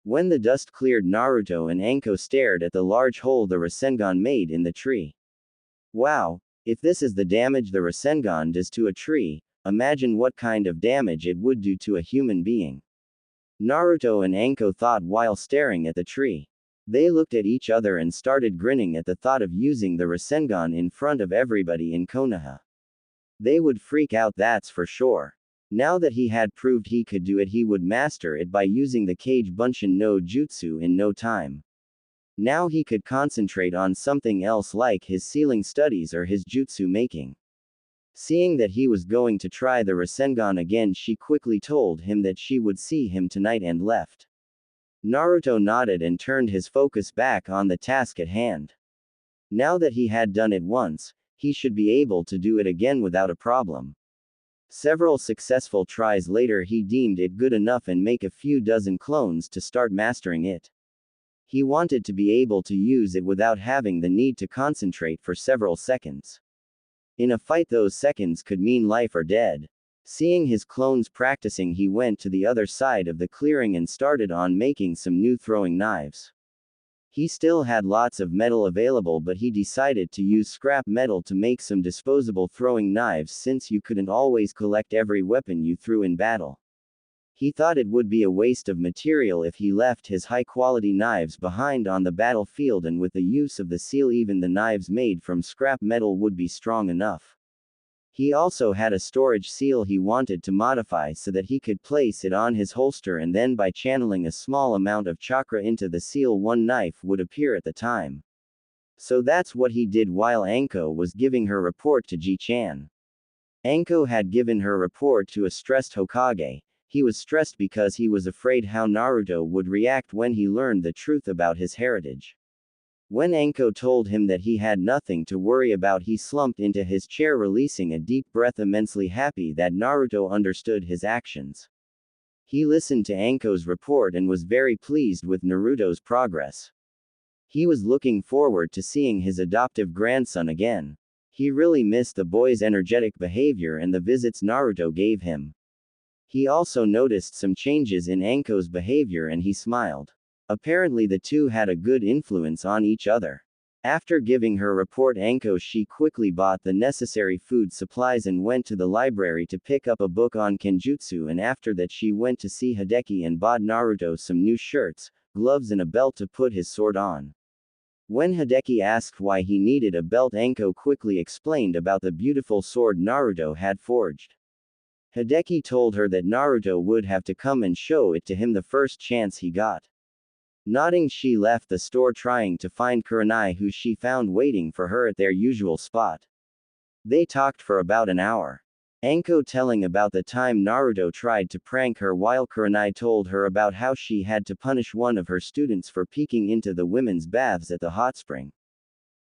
Speaker 1: When the dust cleared, Naruto and Anko stared at the large hole the Rasengan made in the tree. Wow, if this is the damage the Rasengan does to a tree, imagine what kind of damage it would do to a human being. Naruto and Anko thought while staring at the tree. They looked at each other and started grinning at the thought of using the Rasengan in front of everybody in Konoha. They would freak out, that's for sure. Now that he had proved he could do it, he would master it by using the Kage Bunshin no Jutsu in no time. Now he could concentrate on something else like his sealing studies or his jutsu making. Seeing that he was going to try the Rasengan again, she quickly told him that she would see him tonight and left. Naruto nodded and turned his focus back on the task at hand. Now that he had done it once, he should be able to do it again without a problem. Several successful tries later, he deemed it good enough and make a few dozen clones to start mastering it. He wanted to be able to use it without having the need to concentrate for several seconds. In a fight, those seconds could mean life or dead. Seeing his clones practicing, he went to the other side of the clearing and started on making some new throwing knives. He still had lots of metal available, but he decided to use scrap metal to make some disposable throwing knives since you couldn't always collect every weapon you threw in battle. He thought it would be a waste of material if he left his high-quality knives behind on the battlefield, and with the use of the seal, even the knives made from scrap metal would be strong enough. He also had a storage seal he wanted to modify so that he could place it on his holster, and then by channeling a small amount of chakra into the seal, one knife would appear at the time. So that's what he did while Anko was giving her report to Ji-chan. Anko had given her report to a stressed Hokage. He was stressed because he was afraid how Naruto would react when he learned the truth about his heritage. When Anko told him that he had nothing to worry about, he slumped into his chair, releasing a deep breath, immensely happy that Naruto understood his actions. He listened to Anko's report and was very pleased with Naruto's progress. He was looking forward to seeing his adoptive grandson again. He really missed the boy's energetic behavior and the visits Naruto gave him. He also noticed some changes in Anko's behavior and he smiled. Apparently the two had a good influence on each other. After giving her report Anko, she quickly bought the necessary food supplies and went to the library to pick up a book on Kenjutsu, and after that she went to see Hideki and bought Naruto some new shirts, gloves and a belt to put his sword on. When Hideki asked why he needed a belt, Anko quickly explained about the beautiful sword Naruto had forged. Hideki told her that Naruto would have to come and show it to him the first chance he got. Nodding, she left the store trying to find Kurenai, who she found waiting for her at their usual spot. They talked for about an hour. Anko telling about the time Naruto tried to prank her, while Kurenai told her about how she had to punish one of her students for peeking into the women's baths at the hot spring.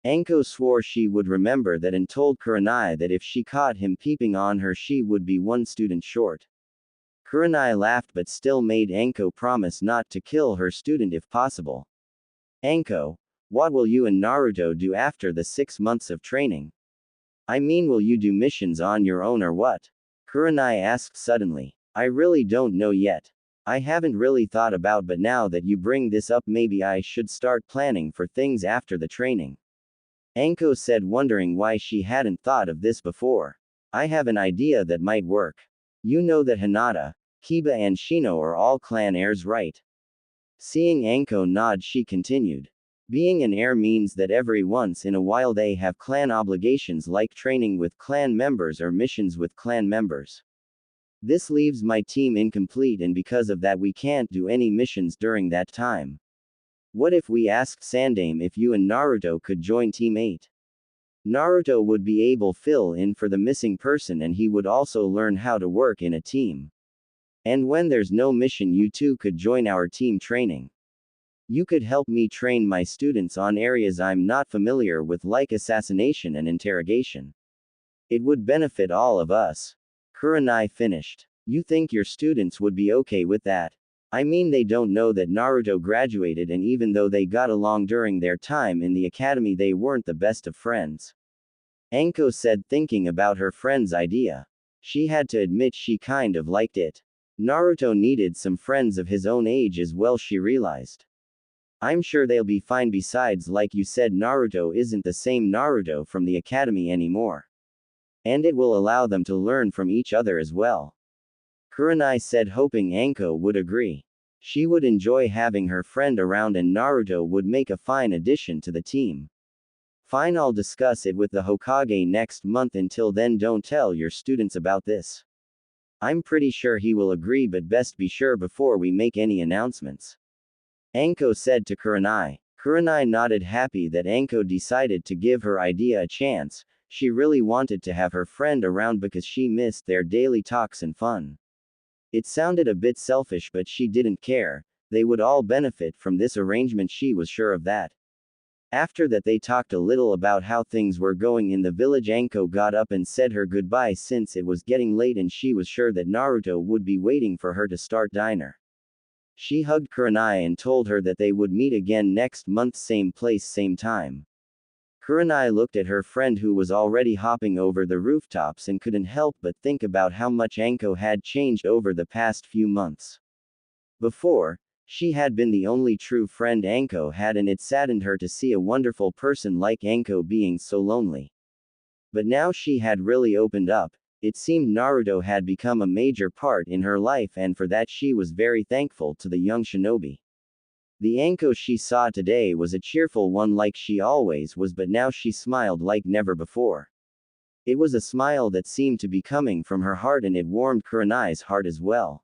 Speaker 1: Anko swore she would remember that and told Kurenai that if she caught him peeping on her, she would be one student short. Kurenai laughed but still made Anko promise not to kill her student if possible. Anko, what will you and Naruto do after the 6 months of training? I mean, will you do missions on your own or what? Kurenai asked suddenly. I really don't know yet. I haven't really thought about, but now that you bring this up, maybe I should start planning for things after the training. Anko said, wondering why she hadn't thought of this before. I have an idea that might work. You know that Hinata, Kiba and Shino are all clan heirs, right? Seeing Anko nod, she continued. Being an heir means that every once in a while they have clan obligations like training with clan members or missions with clan members. This leaves my team incomplete, and because of that we can't do any missions during that time. What if we asked Sandame if you and Naruto could join Team 8? Naruto would be able to fill in for the missing person, and he would also learn how to work in a team. And when there's no mission, you two could join our team training. You could help me train my students on areas I'm not familiar with, like assassination and interrogation. It would benefit all of us. Kurenai finished. You think your students would be okay with that? I mean, they don't know that Naruto graduated, and even though they got along during their time in the academy, they weren't the best of friends. Anko said, thinking about her friend's idea. She had to admit she kind of liked it. Naruto needed some friends of his own age as well, she realized. I'm sure they'll be fine. Besides, like you said, Naruto isn't the same Naruto from the academy anymore. And it will allow them to learn from each other as well. Kurenai said, hoping Anko would agree. She would enjoy having her friend around, and Naruto would make a fine addition to the team. Fine, I'll discuss it with the Hokage next month. Until then, don't tell your students about this. I'm pretty sure he will agree, but best be sure before we make any announcements. Anko said to Kurenai. Kurenai nodded, happy that Anko decided to give her idea a chance. She really wanted to have her friend around because she missed their daily talks and fun. It sounded a bit selfish, but she didn't care. They would all benefit from this arrangement, she was sure of that. After that, they talked a little about how things were going in the village. Anko got up and said her goodbye since it was getting late and she was sure that Naruto would be waiting for her to start dinner. She hugged Kurenai and told her that they would meet again next month, same place, same time. Kurenai looked at her friend who was already hopping over the rooftops and couldn't help but think about how much Anko had changed over the past few months. Before, she had been the only true friend Anko had, and it saddened her to see a wonderful person like Anko being so lonely. But now she had really opened up. It seemed Naruto had become a major part in her life, and for that she was very thankful to the young shinobi. The Anko she saw today was a cheerful one like she always was, but now she smiled like never before. It was a smile that seemed to be coming from her heart, and it warmed Kurenai's heart as well.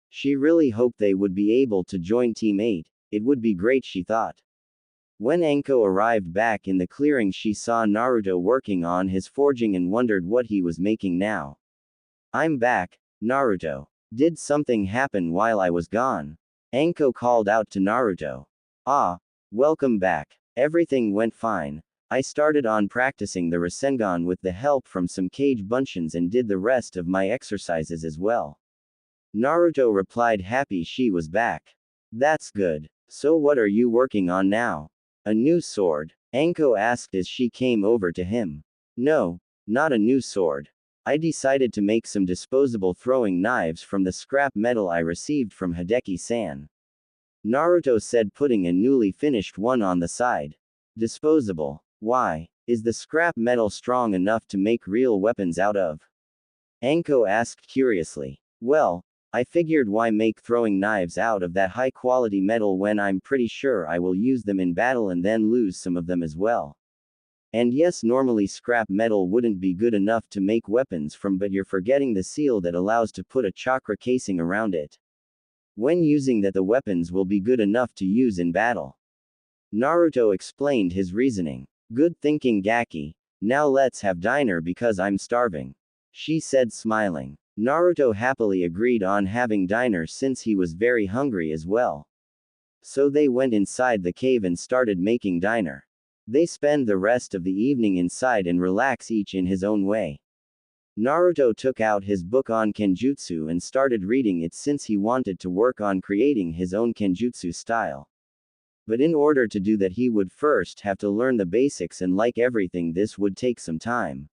Speaker 1: She really hoped they would be able to join Team 8, it would be great, she thought. When Anko arrived back in the clearing, she saw Naruto working on his forging and wondered what he was making now. I'm back, Naruto. Did something happen while I was gone? Anko called out to Naruto. Ah, welcome back. Everything went fine. I started on practicing the Rasengan with the help from some cage bunshin and did the rest of my exercises as well. Naruto replied, happy she was back. That's good. So what are you working on now? A new sword? Anko asked as she came over to him. No, not a new sword. I decided to make some disposable throwing knives from the scrap metal I received from Hideki-san. Naruto said, putting a newly finished one on the side. Disposable? Why? Is the scrap metal strong enough to make real weapons out of? Anko asked curiously. Well, I figured why make throwing knives out of that high quality metal when I'm pretty sure I will use them in battle and then lose some of them as well. And yes, normally scrap metal wouldn't be good enough to make weapons from, but you're forgetting the seal that allows to put a chakra casing around it. When using that, the weapons will be good enough to use in battle. Naruto explained his reasoning. Good thinking, Gaki. Now let's have dinner because I'm starving. She said, smiling. Naruto happily agreed on having dinner since he was very hungry as well. So they went inside the cave and started making dinner. They spend the rest of the evening inside and relax each in his own way. Naruto took out his book on Kenjutsu and started reading it since he wanted to work on creating his own Kenjutsu style. But in order to do that, he would first have to learn the basics, and like everything, this would take some time.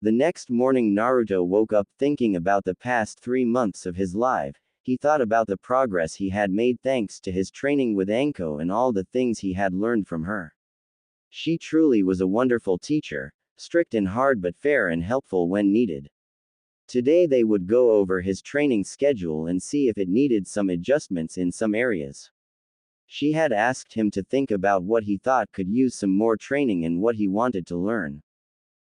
Speaker 1: The next morning, Naruto woke up thinking about the past 3 months of his life. He thought about the progress he had made thanks to his training with Anko and all the things he had learned from her. She truly was a wonderful teacher, strict and hard but fair and helpful when needed. Today they would go over his training schedule and see if it needed some adjustments in some areas. She had asked him to think about what he thought could use some more training and what he wanted to learn.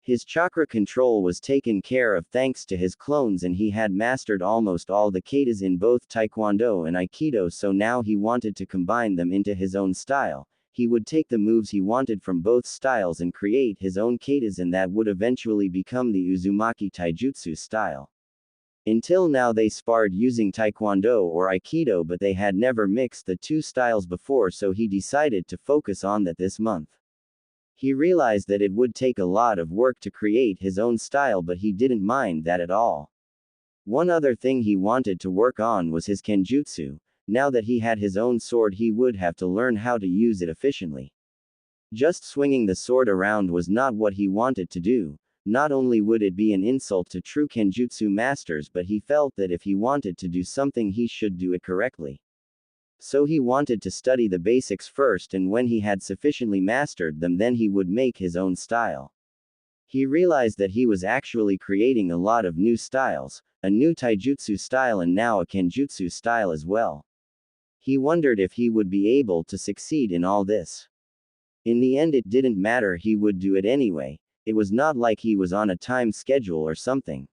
Speaker 1: His chakra control was taken care of thanks to his clones, and he had mastered almost all the katas in both Taekwondo and Aikido, so now he wanted to combine them into his own style. He would take the moves he wanted from both styles and create his own katas, and that would eventually become the Uzumaki Taijutsu style. Until now they sparred using Taekwondo or Aikido, but they had never mixed the two styles before, so he decided to focus on that this month. He realized that it would take a lot of work to create his own style, but he didn't mind that at all. One other thing he wanted to work on was his Kenjutsu. Now that he had his own sword, he would have to learn how to use it efficiently. Just swinging the sword around was not what he wanted to do. Not only would it be an insult to true Kenjutsu masters, but he felt that if he wanted to do something, he should do it correctly. So he wanted to study the basics first, and when he had sufficiently mastered them, then he would make his own style. He realized that he was actually creating a lot of new styles, a new taijutsu style and now a kenjutsu style as well. He wondered if he would be able to succeed in all this. In the end, it didn't matter, he would do it anyway. It was not like he was on a time schedule or something.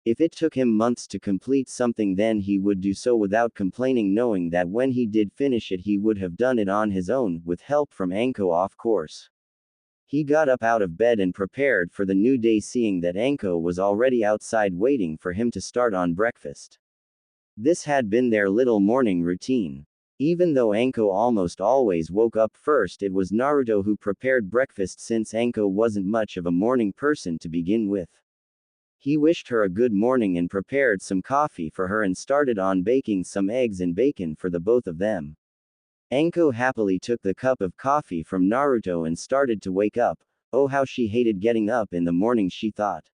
Speaker 1: If it took him months to complete something, then he would do so without complaining, knowing that when he did finish it he would have done it on his own, with help from Anko of course. He got up out of bed and prepared for the new day, seeing that Anko was already outside waiting for him to start on breakfast. This had been their little morning routine. Even though Anko almost always woke up first, it was Naruto who prepared breakfast since Anko wasn't much of a morning person to begin with. He wished her a good morning and prepared some coffee for her and started on baking some eggs and bacon for the both of them. Anko happily took the cup of coffee from Naruto and started to wake up. Oh, how she hated getting up in the morning, she thought.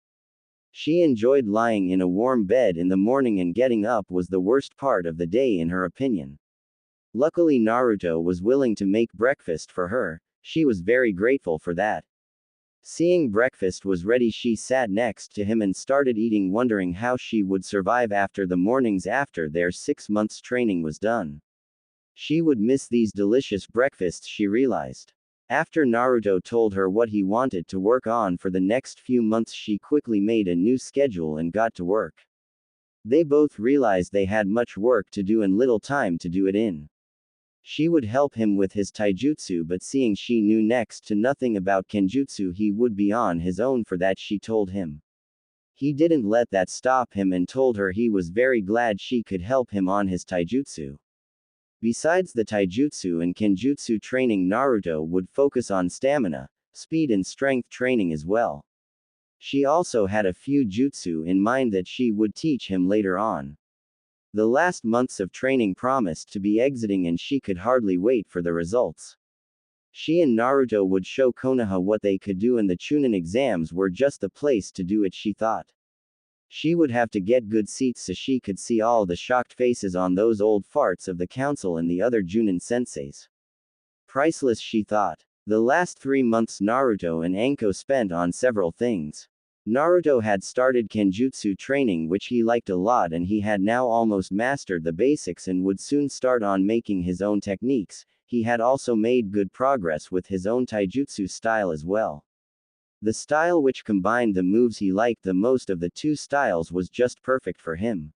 Speaker 1: She enjoyed lying in a warm bed in the morning, and getting up was the worst part of the day in her opinion. Luckily Naruto was willing to make breakfast for her. She was very grateful for that. Seeing breakfast was ready, she sat next to him and started eating, wondering how she would survive after the mornings after their 6 months training was done. She would miss these delicious breakfasts, she realized. After Naruto told her what he wanted to work on for the next few months, she quickly made a new schedule and got to work. They both realized they had much work to do and little time to do it in. She would help him with his taijutsu, but seeing she knew next to nothing about kenjutsu, he would be on his own for that, she told him. He didn't let that stop him and told her he was very glad she could help him on his taijutsu. Besides the taijutsu and kenjutsu training, Naruto would focus on stamina, speed and strength training as well. She also had a few jutsu in mind that she would teach him later on. The last months of training promised to be exiting and she could hardly wait for the results. She and Naruto would show Konoha what they could do, and the Chunin exams were just the place to do it, she thought. She would have to get good seats so she could see all the shocked faces on those old farts of the council and the other Junin senseis. Priceless, she thought. The last 3 months Naruto and Anko spent on several things. Naruto had started kenjutsu training, which he liked a lot, and he had now almost mastered the basics and would soon start on making his own techniques. He had also made good progress with his own taijutsu style as well. The style which combined the moves he liked the most of the two styles was just perfect for him.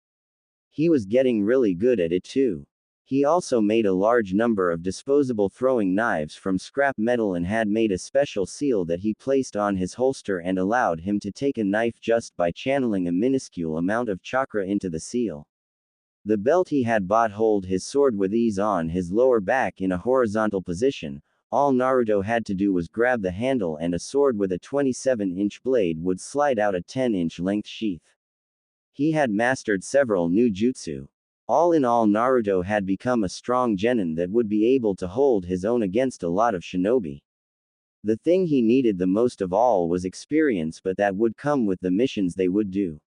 Speaker 1: He was getting really good at it too. He also made a large number of disposable throwing knives from scrap metal and had made a special seal that he placed on his holster and allowed him to take a knife just by channeling a minuscule amount of chakra into the seal. The belt he had bought held his sword with ease on his lower back in a horizontal position. All Naruto had to do was grab the handle and a sword with a 27-inch blade would slide out a 10-inch length sheath. He had mastered several new jutsu. All in all, Naruto had become a strong genin that would be able to hold his own against a lot of shinobi. The thing he needed the most of all was experience, but that would come with the missions they would do.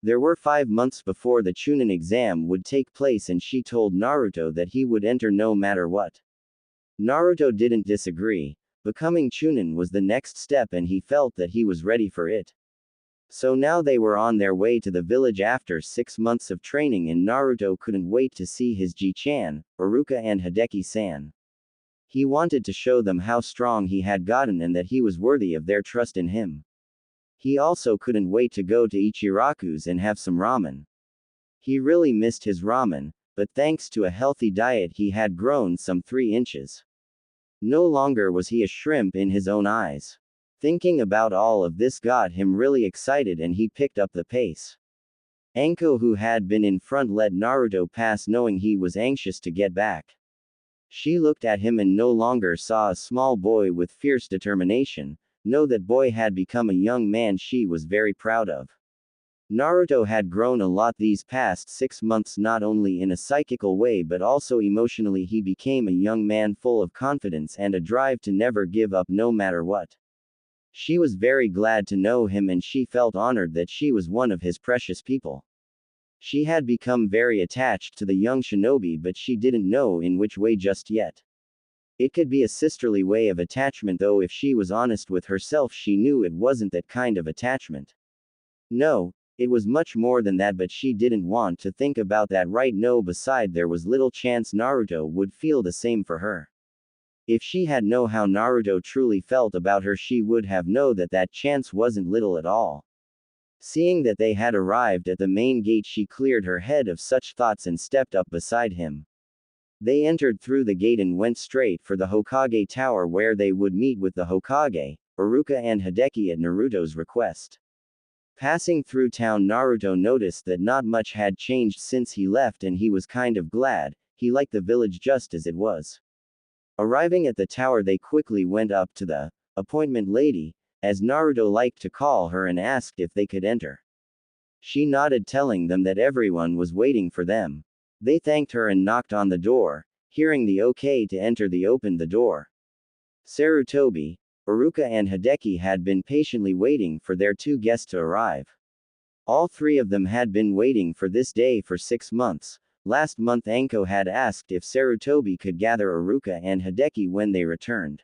Speaker 1: There were 5 months before the Chunin exam would take place, and she told Naruto that he would enter no matter what. Naruto didn't disagree. Becoming Chunin was the next step and he felt that he was ready for it. So now they were on their way to the village after 6 months of training, and Naruto couldn't wait to see his Ji-chan, Iruka and Hideki-san. He wanted to show them how strong he had gotten and that he was worthy of their trust in him. He also couldn't wait to go to Ichiraku's and have some ramen. He really missed his ramen, but thanks to a healthy diet he had grown some 3 inches. No longer was he a shrimp in his own eyes. Thinking about all of this got him really excited and he picked up the pace. Anko, who had been in front, let Naruto pass, knowing he was anxious to get back. She looked at him and no longer saw a small boy with fierce determination. No, that boy had become a young man she was very proud of. Naruto had grown a lot these past 6 months, not only in a psychical way but also emotionally. He became a young man full of confidence and a drive to never give up no matter what. She was very glad to know him and she felt honored that she was one of his precious people. She had become very attached to the young shinobi, but she didn't know in which way just yet. It could be a sisterly way of attachment, though if she was honest with herself she knew it wasn't that kind of attachment. No, it was much more than that, but she didn't want to think about that right now. Beside, there was little chance Naruto would feel the same for her. If she had known how Naruto truly felt about her, she would have known that that chance wasn't little at all. Seeing that they had arrived at the main gate, she cleared her head of such thoughts and stepped up beside him. They entered through the gate and went straight for the Hokage Tower, where they would meet with the Hokage, Iruka and Hideki at Naruto's request. Passing through town, Naruto noticed that not much had changed since he left, and he was kind of glad. He liked the village just as it was. Arriving at the tower, they quickly went up to the appointment lady, as Naruto liked to call her, and asked if they could enter. She nodded, telling them that everyone was waiting for them. They thanked her and knocked on the door. Hearing the okay to enter, they opened the door. Sarutobi, Iruka and Hideki had been patiently waiting for their two guests to arrive. All three of them had been waiting for this day for 6 months. Last month Anko had asked if Sarutobi could gather Iruka and Hideki when they returned.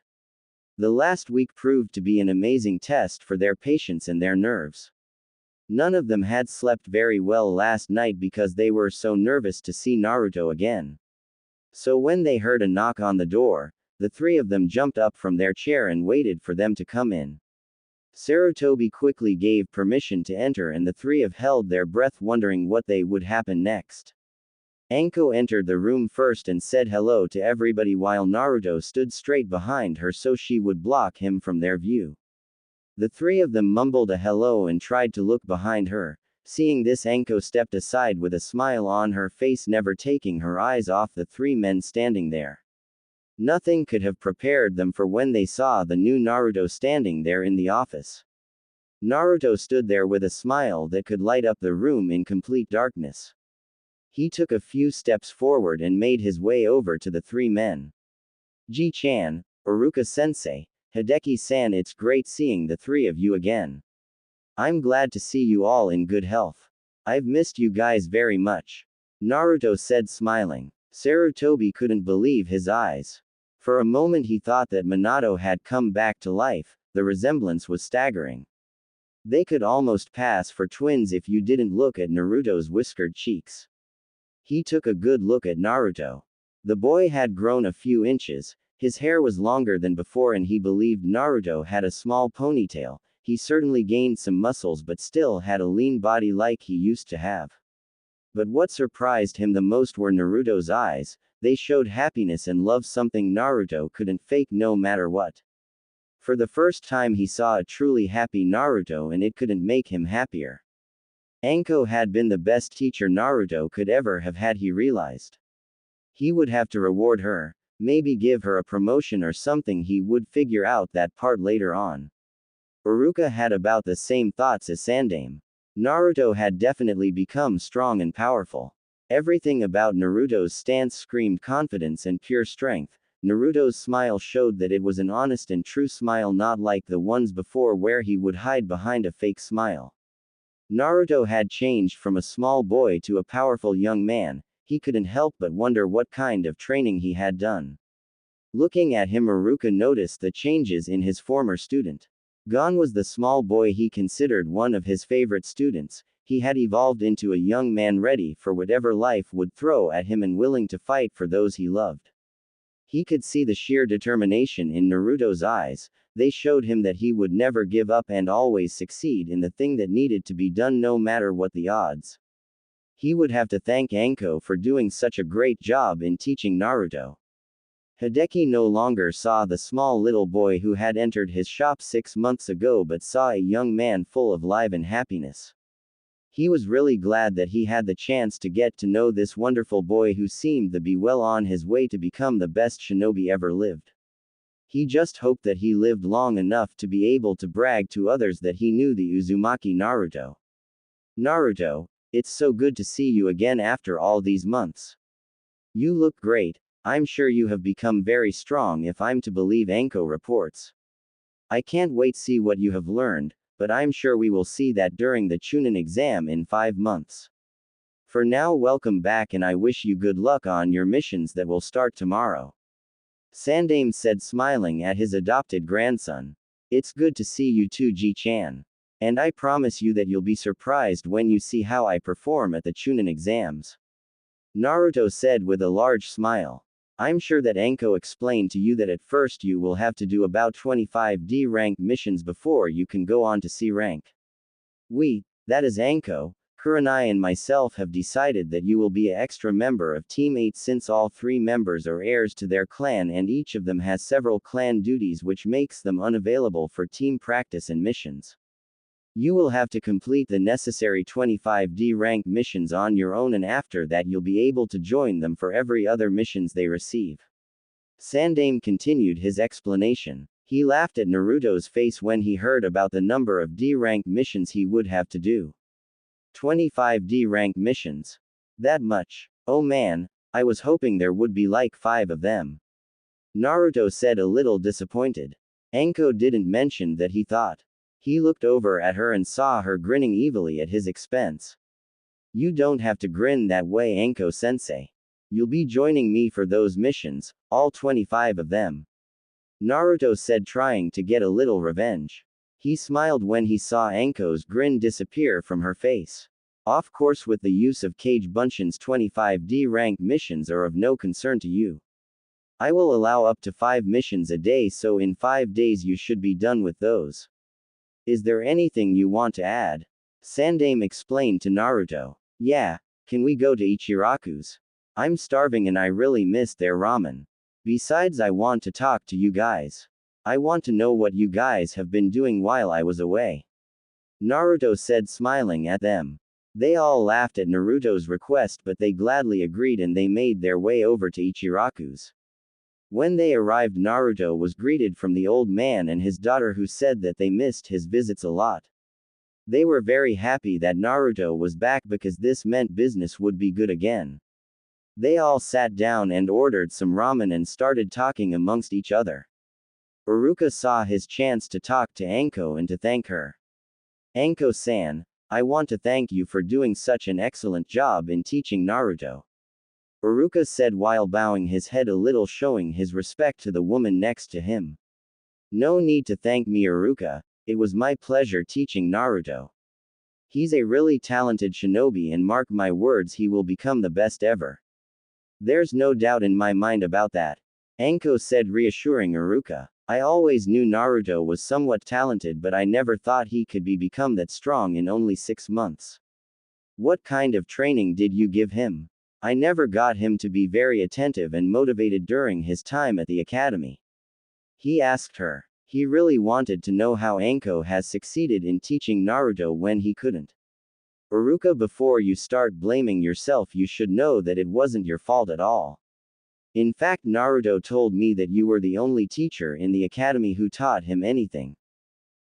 Speaker 1: The last week proved to be an amazing test for their patience and their nerves. None of them had slept very well last night because they were so nervous to see Naruto again. So when they heard a knock on the door, the three of them jumped up from their chair and waited for them to come in. Sarutobi quickly gave permission to enter, and the three of held their breath, wondering what they would happen next. Anko entered the room first and said hello to everybody, while Naruto stood straight behind her so she would block him from their view. The three of them mumbled a hello and tried to look behind her. Seeing this, Anko stepped aside with a smile on her face, never taking her eyes off the three men standing there. Nothing could have prepared them for when they saw the new Naruto standing there in the office. Naruto stood there with a smile that could light up the room in complete darkness. He took a few steps forward and made his way over to the three men. Ji-chan, Iruka-sensei, Hideki-san, it's great seeing the three of you again. I'm glad to see you all in good health. I've missed you guys very much. Naruto said, smiling. Sarutobi couldn't believe his eyes. For a moment he thought that Minato had come back to life. The resemblance was staggering. They could almost pass for twins if you didn't look at Naruto's whiskered cheeks. He took a good look at Naruto. The boy had grown a few inches. His hair was longer than before, and he believed Naruto had a small ponytail. He certainly gained some muscles but still had a lean body like he used to have. But what surprised him the most were Naruto's eyes. They showed happiness and love, something Naruto couldn't fake no matter what. For the first time he saw a truly happy Naruto, and it couldn't make him happier. Anko had been the best teacher Naruto could ever have had, he realized. He would have to reward her, maybe give her a promotion or something. He would figure out that part later on. Iruka had about the same thoughts as Sandaime. Naruto had definitely become strong and powerful. Everything about Naruto's stance screamed confidence and pure strength. Naruto's smile showed that it was an honest and true smile, not like the ones before where he would hide behind a fake smile. Naruto had changed from a small boy to a powerful young man. He couldn't help but wonder what kind of training he had done. Looking at him, Iruka noticed the changes in his former student. Gone was the small boy he considered one of his favorite students. He had evolved into a young man ready for whatever life would throw at him and willing to fight for those he loved. He could see the sheer determination in Naruto's eyes. They showed him that he would never give up and always succeed in the thing that needed to be done, no matter what the odds. He would have to thank Anko for doing such a great job in teaching Naruto. Hideki no longer saw the small little boy who had entered his shop 6 months ago, but saw a young man full of life and happiness. He was really glad that he had the chance to get to know this wonderful boy who seemed to be well on his way to become the best shinobi ever lived. He just hoped that he lived long enough to be able to brag to others that he knew the Uzumaki Naruto. Naruto, it's so good to see you again after all these months. You look great. I'm sure you have become very strong if I'm to believe Anko reports. I can't wait to see what you have learned, but I'm sure we will see that during the Chunin exam in 5 months. For now, welcome back, and I wish you good luck on your missions that will start tomorrow. Sandaime said, smiling at his adopted grandson. It's good to see you too, Ji-chan. And I promise you that you'll be surprised when you see how I perform at the Chunin exams. Naruto said with a large smile. I'm sure that Anko explained to you that at first you will have to do about 25 D rank missions before you can go on to C rank. That is Anko. Kurenai and myself have decided that you will be an extra member of Team 8 since all 3 members are heirs to their clan and each of them has several clan duties which makes them unavailable for team practice and missions. You will have to complete the necessary 25D rank missions on your own and after that you'll be able to join them for every other missions they receive. Sandaime continued his explanation. He laughed at Naruto's face when he heard about the number of D rank missions he would have to do. 25D rank missions. That much. Oh man, I was hoping there would be like 5 of them. Naruto said a little disappointed. Anko didn't mention that he thought. He looked over at her and saw her grinning evilly at his expense. You don't have to grin that way, Anko-sensei. You'll be joining me for those missions, all 25 of them. Naruto said, trying to get a little revenge. He smiled when he saw Anko's grin disappear from her face. Of course, with the use of Kage Bunshin's 25D rank missions are of no concern to you. I will allow up to 5 missions a day, so in 5 days you should be done with those. Is there anything you want to add? Sandaime explained to Naruto. Yeah, can we go to Ichiraku's? I'm starving and I really miss their ramen. Besides, I want to talk to you guys. I want to know what you guys have been doing while I was away. Naruto said, smiling at them. They all laughed at Naruto's request, but they gladly agreed and they made their way over to Ichiraku's. When they arrived, Naruto was greeted from the old man and his daughter who said that they missed his visits a lot. They were very happy that Naruto was back because this meant business would be good again. They all sat down and ordered some ramen and started talking amongst each other. Iruka saw his chance to talk to Anko and to thank her. Anko-san, I want to thank you for doing such an excellent job in teaching Naruto. Iruka said while bowing his head a little, showing his respect to the woman next to him. No need to thank me, Iruka. It was my pleasure teaching Naruto. He's a really talented shinobi and mark my words, he will become the best ever. There's no doubt in my mind about that. Anko said, reassuring Iruka. I always knew Naruto was somewhat talented, but I never thought he could become that strong in only 6 months. What kind of training did you give him? I never got him to be very attentive and motivated during his time at the academy. He asked her. He really wanted to know how Anko has succeeded in teaching Naruto when he couldn't. Iruka, before you start blaming yourself, you should know that it wasn't your fault at all. In fact, Naruto told me that you were the only teacher in the academy who taught him anything.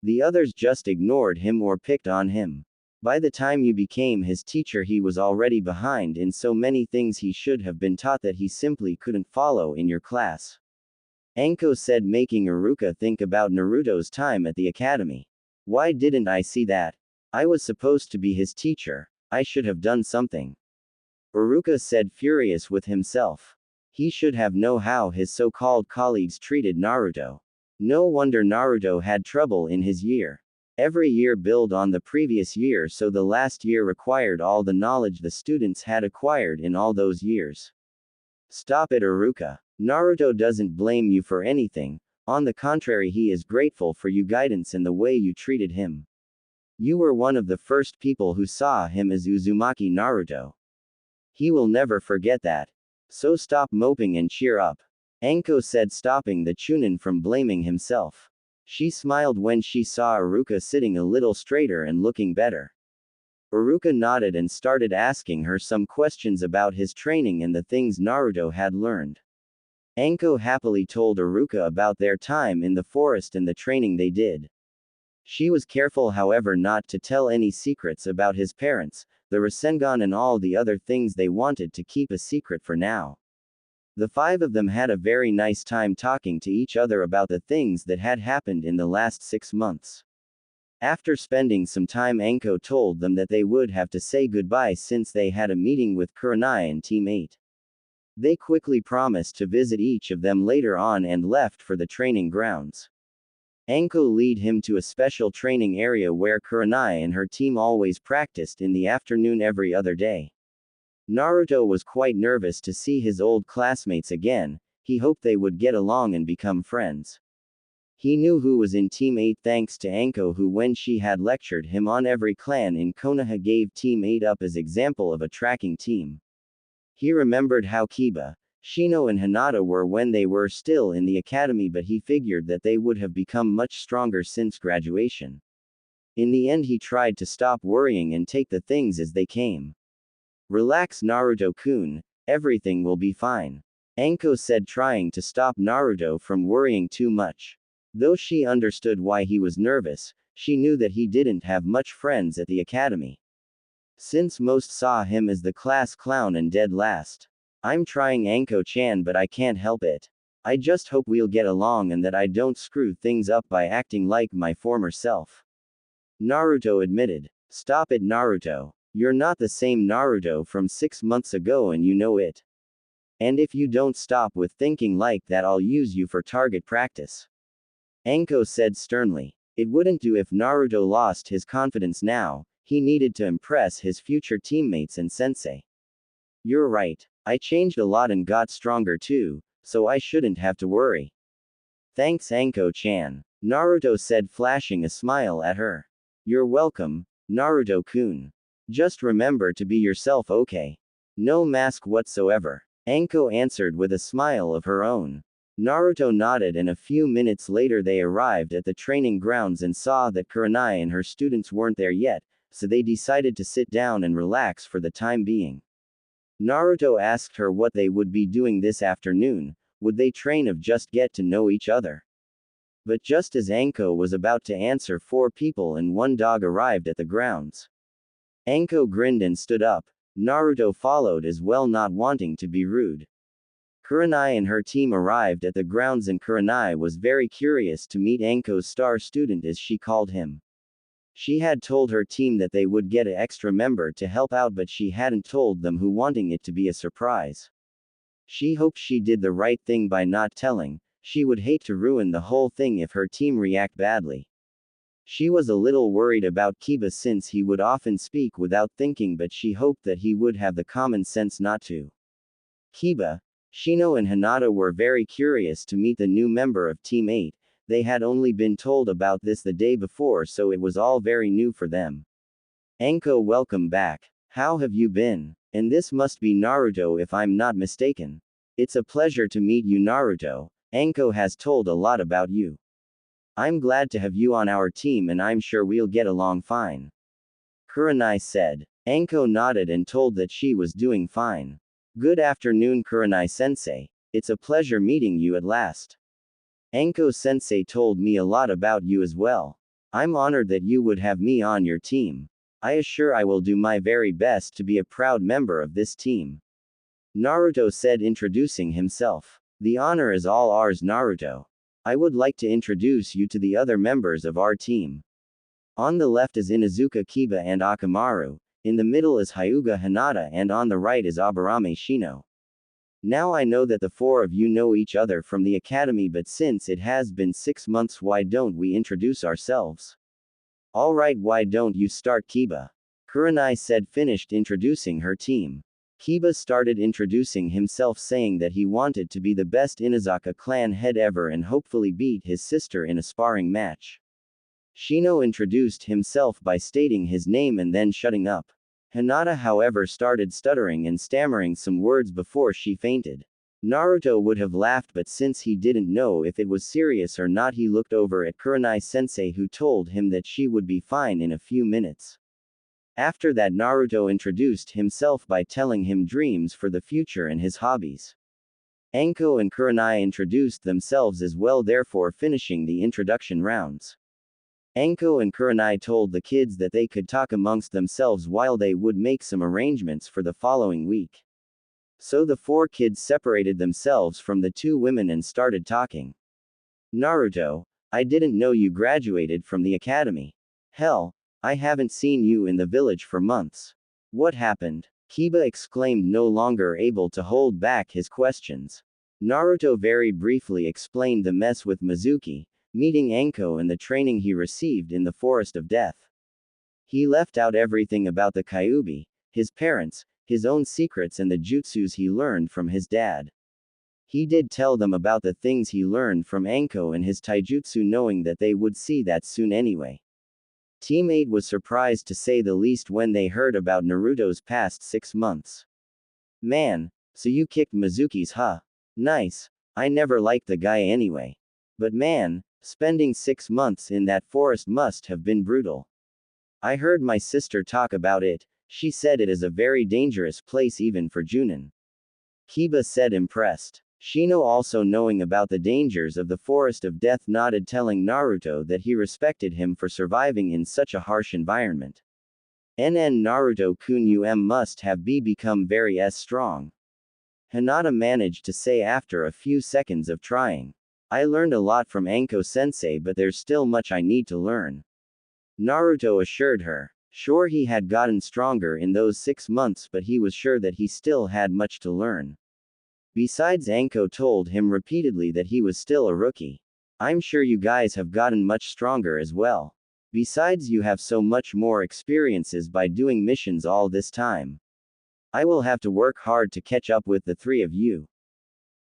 Speaker 1: The others just ignored him or picked on him. By the time you became his teacher, he was already behind in so many things he should have been taught that he simply couldn't follow in your class. Anko said, making Iruka think about Naruto's time at the academy. Why didn't I see that? I was supposed to be his teacher. I should have done something. Iruka said, furious with himself. He should have known how his so-called colleagues treated Naruto. No wonder Naruto had trouble in his year. Every year built on the previous year, so the last year required all the knowledge the students had acquired in all those years. Stop it, Iruka. Naruto doesn't blame you for anything. On the contrary, he is grateful for your guidance and the way you treated him. You were one of the first people who saw him as Uzumaki Naruto. He will never forget that. So stop moping and cheer up. Anko said, stopping the Chunin from blaming himself. She smiled when she saw Iruka sitting a little straighter and looking better. Iruka nodded and started asking her some questions about his training and the things Naruto had learned. Anko happily told Iruka about their time in the forest and the training they did. She was careful, however, not to tell any secrets about his parents, the Rasengan and all the other things they wanted to keep a secret for now. The 5 of them had a very nice time talking to each other about the things that had happened in the last 6 months. After spending some time, Anko told them that they would have to say goodbye since they had a meeting with Kurenai and Team 8. They quickly promised to visit each of them later on and left for the training grounds. Anko led him to a special training area where Kurenai and her team always practiced in the afternoon every other day. Naruto was quite nervous to see his old classmates again. He hoped they would get along and become friends. He knew who was in Team 8 thanks to Anko, who, when she had lectured him on every clan in Konoha, gave Team 8 up as example of a tracking team. He remembered how Kiba, Shino and Hinata were when they were still in the academy, but he figured that they would have become much stronger since graduation. In the end, he tried to stop worrying and take the things as they came. Relax, Naruto-kun, everything will be fine. Anko said, trying to stop Naruto from worrying too much. Though she understood why he was nervous, she knew that he didn't have much friends at the academy, since most saw him as the class clown and dead last. I'm trying, Anko-chan, but I can't help it. I just hope we'll get along and that I don't screw things up by acting like my former self. Naruto admitted. Stop it, Naruto. You're not the same Naruto from 6 months ago and you know it. And if you don't stop with thinking like that, I'll use you for target practice. Anko said sternly. It wouldn't do if Naruto lost his confidence now. He needed to impress his future teammates and sensei. You're right. I changed a lot and got stronger too, so I shouldn't have to worry. Thanks, Anko-chan. Naruto said, flashing a smile at her. You're welcome, Naruto-kun. Just remember to be yourself, okay? No mask whatsoever. Anko answered with a smile of her own. Naruto nodded, and a few minutes later they arrived at the training grounds and saw that Kurenai and her students weren't there yet, so they decided to sit down and relax for the time being. Naruto asked her what they would be doing this afternoon. Would they train or just get to know each other? But just as Anko was about to answer, 4 people and 1 dog arrived at the grounds. Anko grinned and stood up. Naruto followed as well, not wanting to be rude. Kurenai and her team arrived at the grounds, and Kurenai was very curious to meet Anko's star student, as she called him. She had told her team that they would get an extra member to help out, but she hadn't told them who, wanting it to be a surprise. She hoped she did the right thing by not telling. She would hate to ruin the whole thing if her team react badly. She was a little worried about Kiba since he would often speak without thinking, but she hoped that he would have the common sense not to. Kiba, Shino and Hinata were very curious to meet the new member of Team 8. They had only been told about this the day before, so it was all very new for them. Anko, welcome back. How have you been? And this must be Naruto if I'm not mistaken. It's a pleasure to meet you, Naruto. Anko has told a lot about you. I'm glad to have you on our team and I'm sure we'll get along fine. Kurenai said. Anko nodded and told that she was doing fine. Good afternoon, Kurenai-sensei. It's a pleasure meeting you at last. Anko-sensei told me a lot about you as well. I'm honored that you would have me on your team. I assure I will do my very best to be a proud member of this team. Naruto said, introducing himself. The honor is all ours, Naruto. I would like to introduce you to the other members of our team. On the left is Inuzuka, Kiba and Akamaru, in the middle is Hyuga, Hinata, and on the right is Aburame, Shino. Now I know that the 4 of you know each other from the academy, but since it has been 6 months, why don't we introduce ourselves? Alright, why don't you start, Kiba? Kurenai said, finished introducing her team. Kiba started introducing himself, saying that he wanted to be the best Inazaka clan head ever and hopefully beat his sister in a sparring match. Shino introduced himself by stating his name and then shutting up. Hinata, however, started stuttering and stammering some words before she fainted. Naruto would have laughed, but since he didn't know if it was serious or not, he looked over at Kurenai-sensei, who told him that she would be fine in a few minutes. After that, Naruto introduced himself by telling him dreams for the future and his hobbies. Anko and Kurenai introduced themselves as well, therefore finishing the introduction rounds. Anko and Kurenai told the kids that they could talk amongst themselves while they would make some arrangements for the following week. So the 4 kids separated themselves from the 2 women and started talking. Naruto, I didn't know you graduated from the academy. Hell, I haven't seen you in the village for months. What happened? Kiba exclaimed, no longer able to hold back his questions. Naruto very briefly explained the mess with Mizuki, meeting Anko, and the training he received in the Forest of Death. He left out everything about the Kyuubi, his parents, his own secrets, and the jutsus he learned from his dad. He did tell them about the things he learned from Anko and his taijutsu, knowing that they would see that soon anyway. Team 8 was surprised to say the least when they heard about Naruto's past 6 months. Man, so you kicked Mizuki's, huh? Nice. I never liked the guy anyway. But man, spending 6 months in that forest must have been brutal. I heard my sister talk about it. She said it is a very dangerous place even for Junin. Kiba said, impressed. Shino, also knowing about the dangers of the Forest of Death, nodded, telling Naruto that he respected him for surviving in such a harsh environment. Naruto-kun must have become very strong. Hinata managed to say after a few seconds of trying. I learned a lot from Anko-sensei, but there's still much I need to learn. Naruto assured her. Sure, he had gotten stronger in those 6 months, but he was sure that he still had much to learn. Besides, Anko told him repeatedly that he was still a rookie. I'm sure you guys have gotten much stronger as well. Besides, you have so much more experiences by doing missions all this time. I will have to work hard to catch up with the 3 of you.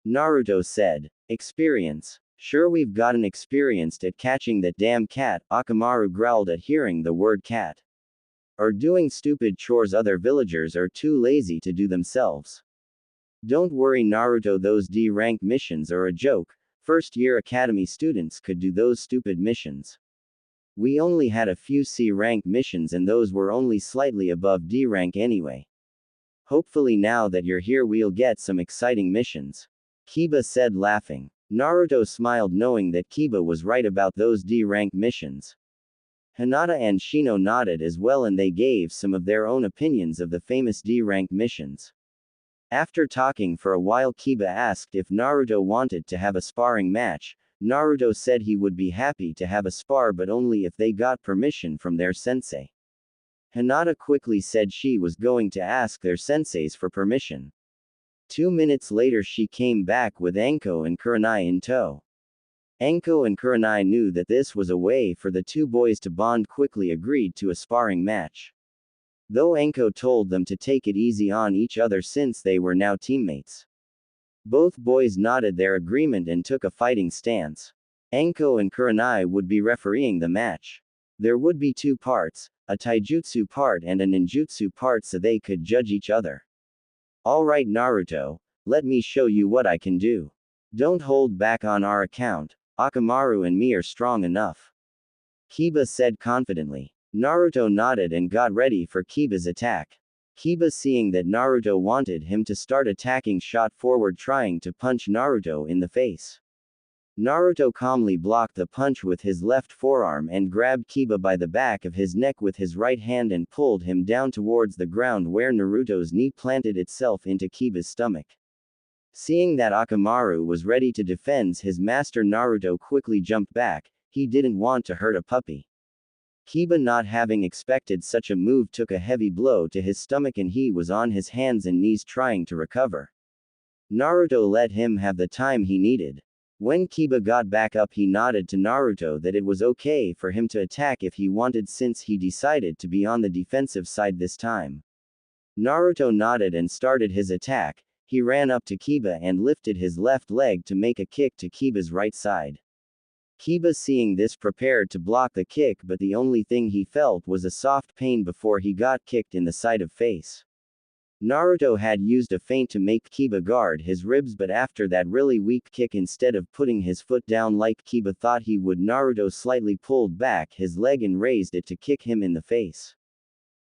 Speaker 1: Naruto said. Experience? Sure, we've gotten experienced at catching that damn cat, Akamaru growled at hearing the word cat. Or doing stupid chores other villagers are too lazy to do themselves. Don't worry, Naruto, those D-rank missions are a joke. First-year academy students could do those stupid missions. We only had a few C-rank missions, and those were only slightly above D-rank anyway. Hopefully now that you're here we'll get some exciting missions. Kiba said, laughing. Naruto smiled, knowing that Kiba was right about those D-rank missions. Hinata and Shino nodded as well, and they gave some of their own opinions of the famous D-rank missions. After talking for a while, Kiba asked if Naruto wanted to have a sparring match. Naruto said he would be happy to have a spar, but only if they got permission from their sensei. Hinata quickly said she was going to ask their senseis for permission. 2 minutes later, she came back with Anko and Kurenai in tow. Anko and Kurenai knew that this was a way for the 2 boys to bond, quickly agreed to a sparring match. Though Anko told them to take it easy on each other since they were now teammates. Both boys nodded their agreement and took a fighting stance. Anko and Kurenai would be refereeing the match. There would be 2 parts, a taijutsu part and a ninjutsu part, so they could judge each other. Alright Naruto, let me show you what I can do. Don't hold back on our account, Akamaru and me are strong enough. Kiba said confidently. Naruto nodded and got ready for Kiba's attack. Kiba, seeing that Naruto wanted him to start attacking, shot forward trying to punch Naruto in the face. Naruto calmly blocked the punch with his left forearm and grabbed Kiba by the back of his neck with his right hand and pulled him down towards the ground, where Naruto's knee planted itself into Kiba's stomach. Seeing that Akamaru was ready to defend his master, Naruto quickly jumped back. He didn't want to hurt a puppy. Kiba, not having expected such a move, took a heavy blow to his stomach and he was on his hands and knees trying to recover. Naruto let him have the time he needed. When Kiba got back up, he nodded to Naruto that it was okay for him to attack if he wanted, since he decided to be on the defensive side this time. Naruto nodded and started his attack. He ran up to Kiba and lifted his left leg to make a kick to Kiba's right side. Kiba, seeing this, prepared to block the kick, but the only thing he felt was a soft pain before he got kicked in the side of face. Naruto had used a feint to make Kiba guard his ribs, but after that really weak kick, instead of putting his foot down like Kiba thought he would, Naruto slightly pulled back his leg and raised it to kick him in the face.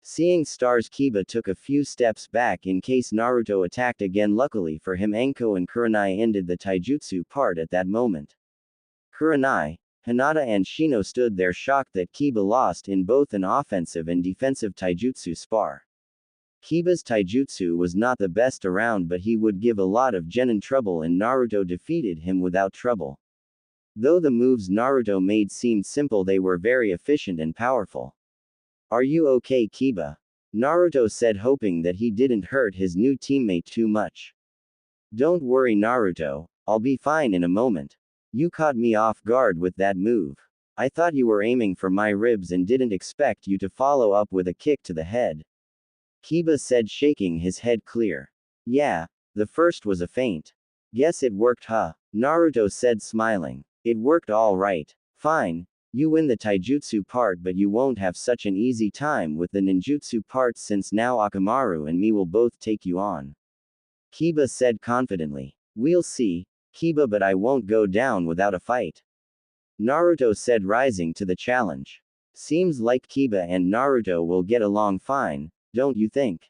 Speaker 1: Seeing stars, Kiba took a few steps back in case Naruto attacked again. Luckily for him, Anko and Kurenai ended the taijutsu part at that moment. Kurenai, Hinata and Shino stood there shocked that Kiba lost in both an offensive and defensive taijutsu spar. Kiba's taijutsu was not the best around, but he would give a lot of genin trouble, and Naruto defeated him without trouble. Though the moves Naruto made seemed simple, they were very efficient and powerful. Are you okay, Kiba? Naruto said, hoping that he didn't hurt his new teammate too much. Don't worry, Naruto, I'll be fine in a moment. You caught me off guard with that move. I thought you were aiming for my ribs and didn't expect you to follow up with a kick to the head. Kiba said, shaking his head clear. Yeah, the first was a feint. Guess it worked, huh? Naruto said, smiling. It worked all right. Fine. You win the taijutsu part, but you won't have such an easy time with the ninjutsu part since now Akamaru and me will both take you on. Kiba said confidently. We'll see, Kiba, but I won't go down without a fight. Naruto said, rising to the challenge. Seems like Kiba and Naruto will get along fine, don't you think?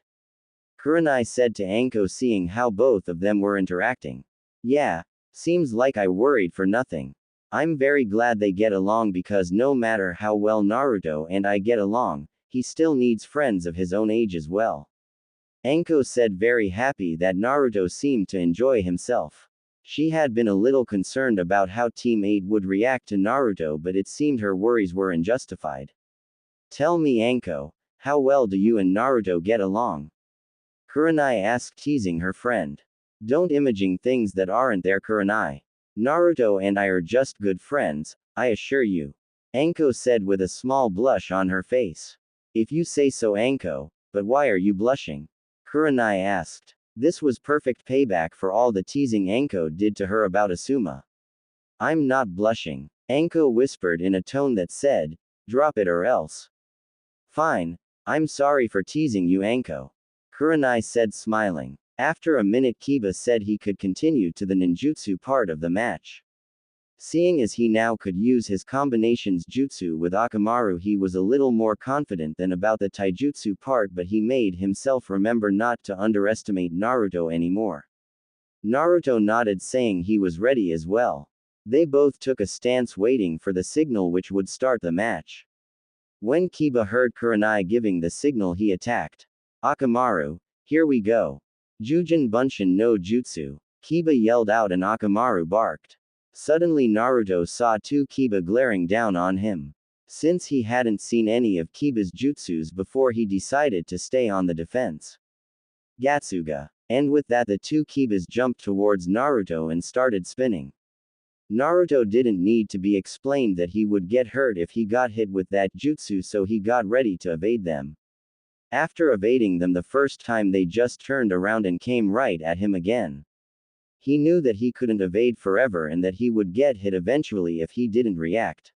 Speaker 1: Kurenai said to Anko, seeing how both of them were interacting. Yeah, seems like I worried for nothing. I'm very glad they get along because no matter how well Naruto and I get along, he still needs friends of his own age as well. Anko said, very happy that Naruto seemed to enjoy himself. She had been a little concerned about how Team 8 would react to Naruto, but it seemed her worries were unjustified. Tell me, Anko, how well do you and Naruto get along? Kurenai asked, teasing her friend. Don't imaging things that aren't there, Kurenai. Naruto and I are just good friends, I assure you. Anko said with a small blush on her face. If you say so, Anko, but why are you blushing? Kurenai asked. This was perfect payback for all the teasing Anko did to her about Asuma. I'm not blushing, Anko whispered in a tone that said, drop it or else. Fine. I'm sorry for teasing you, Anko. Kurenai said, smiling. After a minute, Kiba said he could continue to the ninjutsu part of the match. Seeing as he now could use his combinations jutsu with Akamaru, he was a little more confident than about the taijutsu part, but he made himself remember not to underestimate Naruto anymore. Naruto nodded, saying he was ready as well. They both took a stance waiting for the signal which would start the match. When Kiba heard Kurenai giving the signal, he attacked. Akamaru, here we go. Jujin Bunshin no Jutsu. Kiba yelled out and Akamaru barked. Suddenly Naruto saw two Kiba glaring down on him. Since he hadn't seen any of Kiba's jutsus before, he decided to stay on the defense. Gatsuga. And with that, the two Kibas jumped towards Naruto and started spinning. Naruto didn't need to be explained that he would get hurt if he got hit with that jutsu, so he got ready to evade them. After evading them the first time, they just turned around and came right at him again. He knew that he couldn't evade forever and that he would get hit eventually if he didn't react.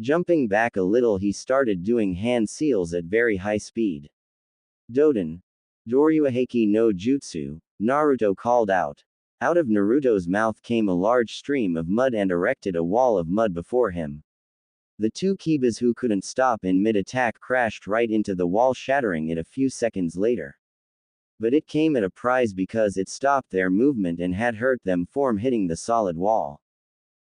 Speaker 1: Jumping back a little, he started doing hand seals at very high speed. Doden. Doryuheki no Jutsu, Naruto called out. Out of Naruto's mouth came a large stream of mud and erected a wall of mud before him. The two Kibas, who couldn't stop in mid-attack, crashed right into the wall, shattering it a few seconds later. But it came at a price because it stopped their movement and had hurt them from hitting the solid wall.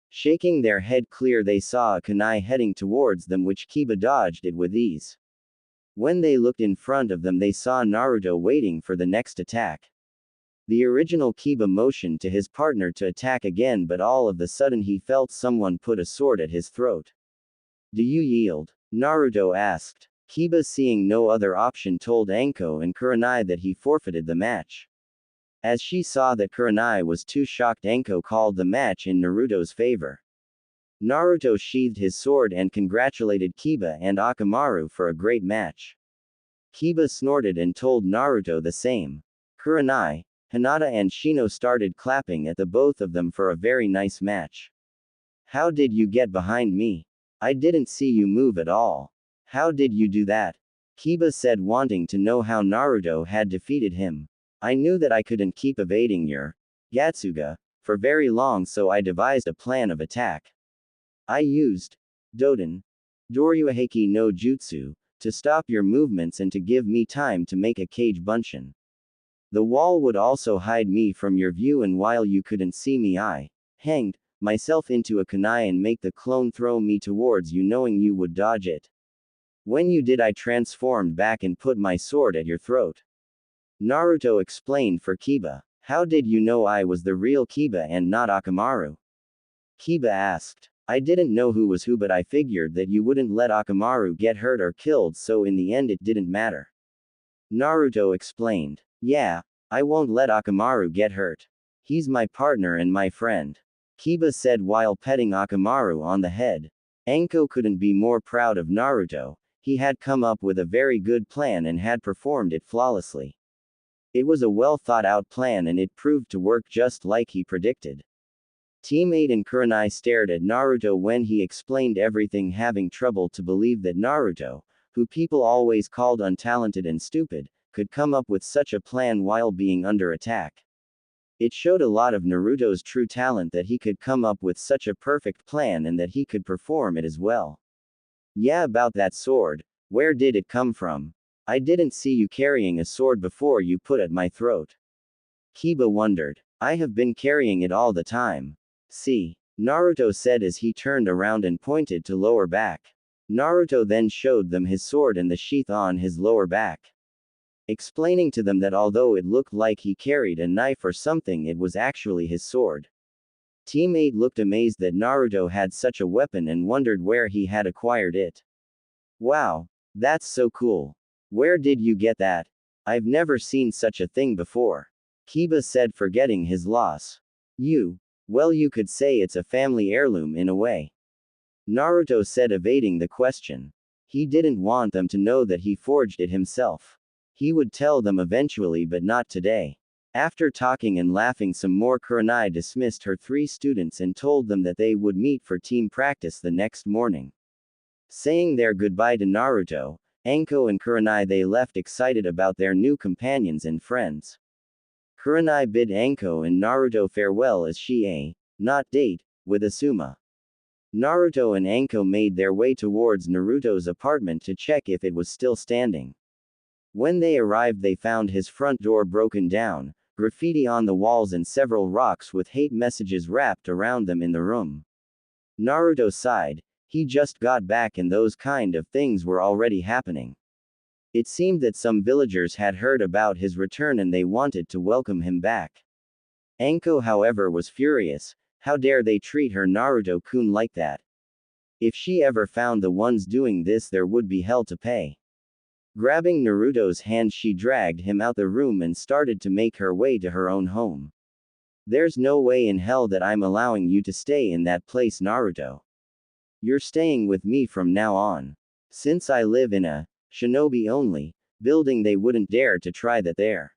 Speaker 1: Shaking their head clear, they saw a kunai heading towards them, which Kiba dodged it with ease. When they looked in front of them, they saw Naruto waiting for the next attack. The original Kiba motioned to his partner to attack again, but all of a sudden he felt someone put a sword at his throat. Do you yield? Naruto asked. Kiba, seeing no other option, told Anko and Kurenai that he forfeited the match. As she saw that Kurenai was too shocked, Anko called the match in Naruto's favor. Naruto sheathed his sword and congratulated Kiba and Akamaru for a great match. Kiba snorted and told Naruto the same. Kurenai, Hinata and Shino started clapping at the both of them for a very nice match. How did you get behind me? I didn't see you move at all. How did you do that? Kiba said, wanting to know how Naruto had defeated him. I knew that I couldn't keep evading your Gatsuga for very long, so I devised a plan of attack. I used Doden Doryuheki no Jutsu to stop your movements and to give me time to make a cage bunshin. The wall would also hide me from your view, and while you couldn't see me, I hanged myself into a kunai and make the clone throw me towards you, knowing you would dodge it. When you did, I transformed back and put my sword at your throat. Naruto explained for Kiba. How did you know I was the real Kiba and not Akamaru? Kiba asked. I didn't know who was who, but I figured that you wouldn't let Akamaru get hurt or killed, so in the end it didn't matter. Naruto explained. Yeah, I won't let Akamaru get hurt. He's my partner and my friend. Kiba said while petting Akamaru on the head. Anko couldn't be more proud of Naruto. He had come up with a very good plan and had performed it flawlessly. It was a well thought out plan and it proved to work just like he predicted. Teammate and Kurenai stared at Naruto when he explained everything, having trouble to believe that Naruto, who people always called untalented and stupid, could come up with such a plan while being under attack. It showed a lot of Naruto's true talent that he could come up with such a perfect plan and that he could perform it as well. Yeah, about that sword. Where did it come from? I didn't see you carrying a sword before you put at my throat. Kiba wondered. I have been carrying it all the time. See, Naruto said as he turned around and pointed to lower back. Naruto then showed them his sword and the sheath on his lower back, explaining to them that although it looked like he carried a knife or something, it was actually his sword. Teammate looked amazed that Naruto had such a weapon and wondered where he had acquired it. Wow, that's so cool. Where did you get that? I've never seen such a thing before. Kiba said, forgetting his loss. Well, you could say it's a family heirloom in a way. Naruto said, evading the question. He didn't want them to know that he forged it himself. He would tell them eventually, but not today. After talking and laughing some more, Kurenai dismissed her 3 students and told them that they would meet for team practice the next morning. Saying their goodbye to Naruto, Anko and Kurenai, they left excited about their new companions and friends. Kurenai bid Anko and Naruto farewell as she not date with Asuma. Naruto and Anko made their way towards Naruto's apartment to check if it was still standing. When they arrived, they found his front door broken down, graffiti on the walls and several rocks with hate messages wrapped around them in the room. Naruto sighed. He just got back and those kind of things were already happening. It seemed that some villagers had heard about his return and they wanted to welcome him back. Anko, however, was furious. How dare they treat her Naruto-kun like that? If she ever found the ones doing this, there would be hell to pay. Grabbing Naruto's hand, she dragged him out the room and started to make her way to her own home. There's no way in hell that I'm allowing you to stay in that place, Naruto. You're staying with me from now on. Since I live in a shinobi-only building, they wouldn't dare to try that there.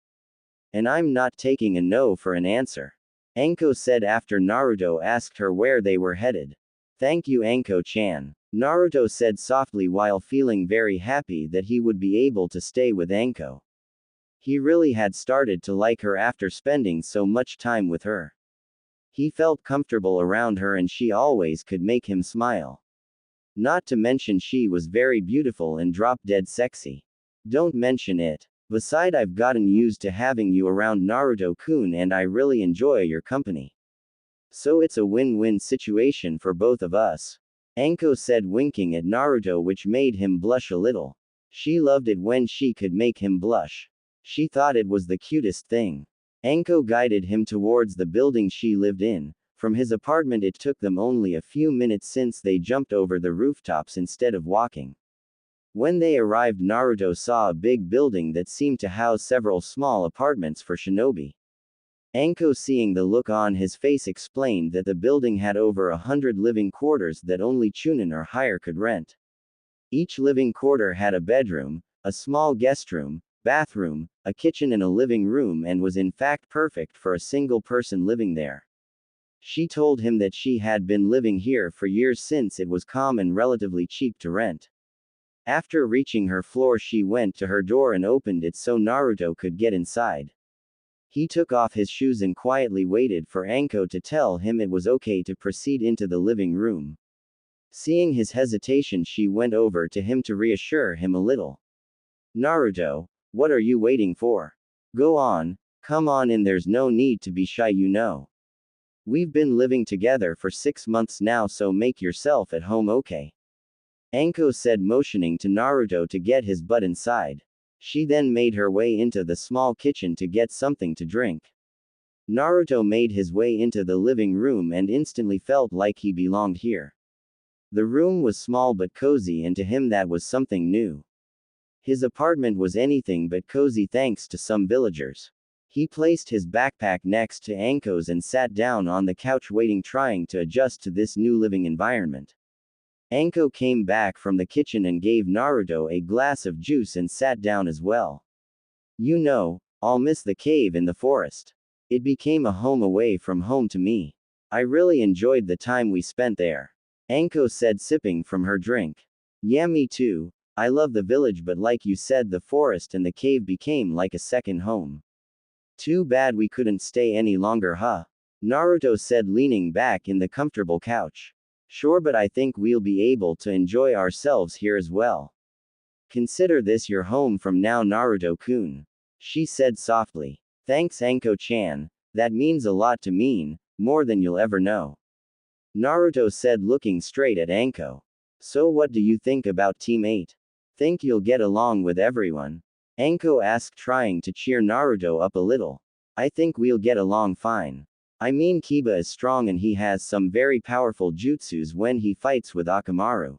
Speaker 1: And I'm not taking a no for an answer. Anko said after Naruto asked her where they were headed. Thank you, Anko-chan. Naruto said softly while feeling very happy that he would be able to stay with Anko. He really had started to like her after spending so much time with her. He felt comfortable around her and she always could make him smile. Not to mention she was very beautiful and drop-dead sexy. Don't mention it. Beside, I've gotten used to having you around, Naruto-kun, and I really enjoy your company. So it's a win-win situation for both of us. Anko said, winking at Naruto, which made him blush a little. She loved it when she could make him blush. She thought it was the cutest thing. Anko guided him towards the building she lived in. From his apartment it took them only a few minutes since they jumped over the rooftops instead of walking. When they arrived, Naruto saw a big building that seemed to house several small apartments for shinobi. Anko, seeing the look on his face, explained that the building had over 100 living quarters that only chunin or higher could rent. Each living quarter had a bedroom, a small guest room, bathroom, a kitchen and a living room, and was in fact perfect for a single person living there. She told him that she had been living here for years since it was calm and relatively cheap to rent. After reaching her floor, she went to her door and opened it so Naruto could get inside. He took off his shoes and quietly waited for Anko to tell him it was okay to proceed into the living room. Seeing his hesitation, she went over to him to reassure him a little. Naruto, what are you waiting for? Go on, come on in, there's no need to be shy, you know. We've been living together for 6 months now, so make yourself at home, okay? Anko said, motioning to Naruto to get his butt inside. She then made her way into the small kitchen to get something to drink. Naruto made his way into the living room and instantly felt like he belonged here. The room was small but cozy, and to him that was something new. His apartment was anything but cozy thanks to some villagers. He placed his backpack next to Anko's and sat down on the couch waiting, trying to adjust to this new living environment. Anko came back from the kitchen and gave Naruto a glass of juice and sat down as well. You know, I'll miss the cave in the forest. It became a home away from home to me. I really enjoyed the time we spent there. Anko said, sipping from her drink. Yeah, me too. I love the village, but like you said, the forest and the cave became like a second home. Too bad we couldn't stay any longer, huh? Naruto said, leaning back in the comfortable couch. Sure, but I think we'll be able to enjoy ourselves here as well. Consider this your home from now, Naruto-kun. She said softly. Thanks, Anko-chan. That means a lot to me, more than you'll ever know. Naruto said, looking straight at Anko. So what do you think about Team 8? Think you'll get along with everyone? Anko asked, trying to cheer Naruto up a little. I think we'll get along fine. I mean, Kiba is strong and he has some very powerful jutsus when he fights with Akamaru.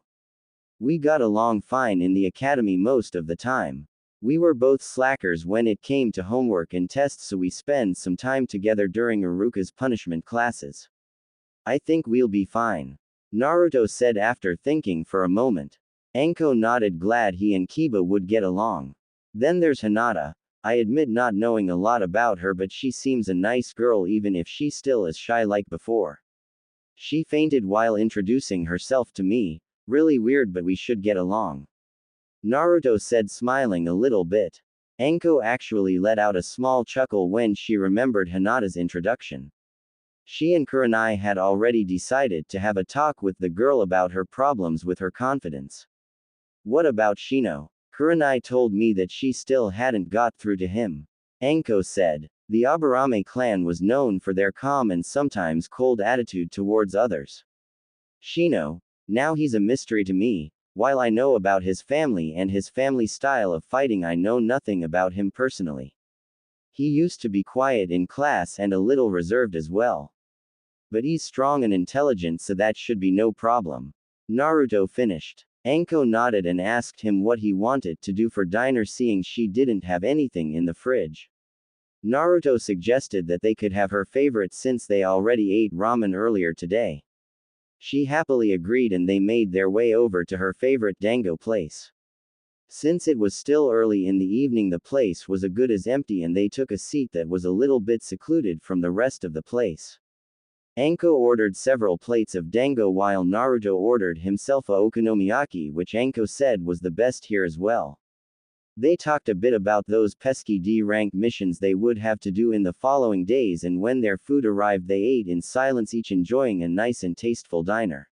Speaker 1: We got along fine in the academy most of the time. We were both slackers when it came to homework and tests, so we spend some time together during Iruka's punishment classes. I think we'll be fine. Naruto said after thinking for a moment. Anko nodded, glad he and Kiba would get along. Then there's Hinata. I admit not knowing a lot about her, but she seems a nice girl even if she still is shy like before. She fainted while introducing herself to me. Really weird, but we should get along. Naruto said, smiling a little bit. Anko actually let out a small chuckle when she remembered Hinata's introduction. She and Kurenai had already decided to have a talk with the girl about her problems with her confidence. What about Shino? Kurenai told me that she still hadn't got through to him. Anko said. The Aburame clan was known for their calm and sometimes cold attitude towards others. Shino, now he's a mystery to me. While I know about his family and his family style of fighting, I know nothing about him personally. He used to be quiet in class and a little reserved as well. But he's strong and intelligent, so that should be no problem. Naruto finished. Anko nodded and asked him what he wanted to do for dinner, seeing she didn't have anything in the fridge. Naruto suggested that they could have her favorite since they already ate ramen earlier today. She happily agreed and they made their way over to her favorite dango place. Since it was still early in the evening, the place was as good as empty and they took a seat that was a little bit secluded from the rest of the place. Anko ordered several plates of dango while Naruto ordered himself a okonomiyaki, which Anko said was the best here as well. They talked a bit about those pesky D-rank missions they would have to do in the following days, and when their food arrived they ate in silence, each enjoying a nice and tasteful dinner.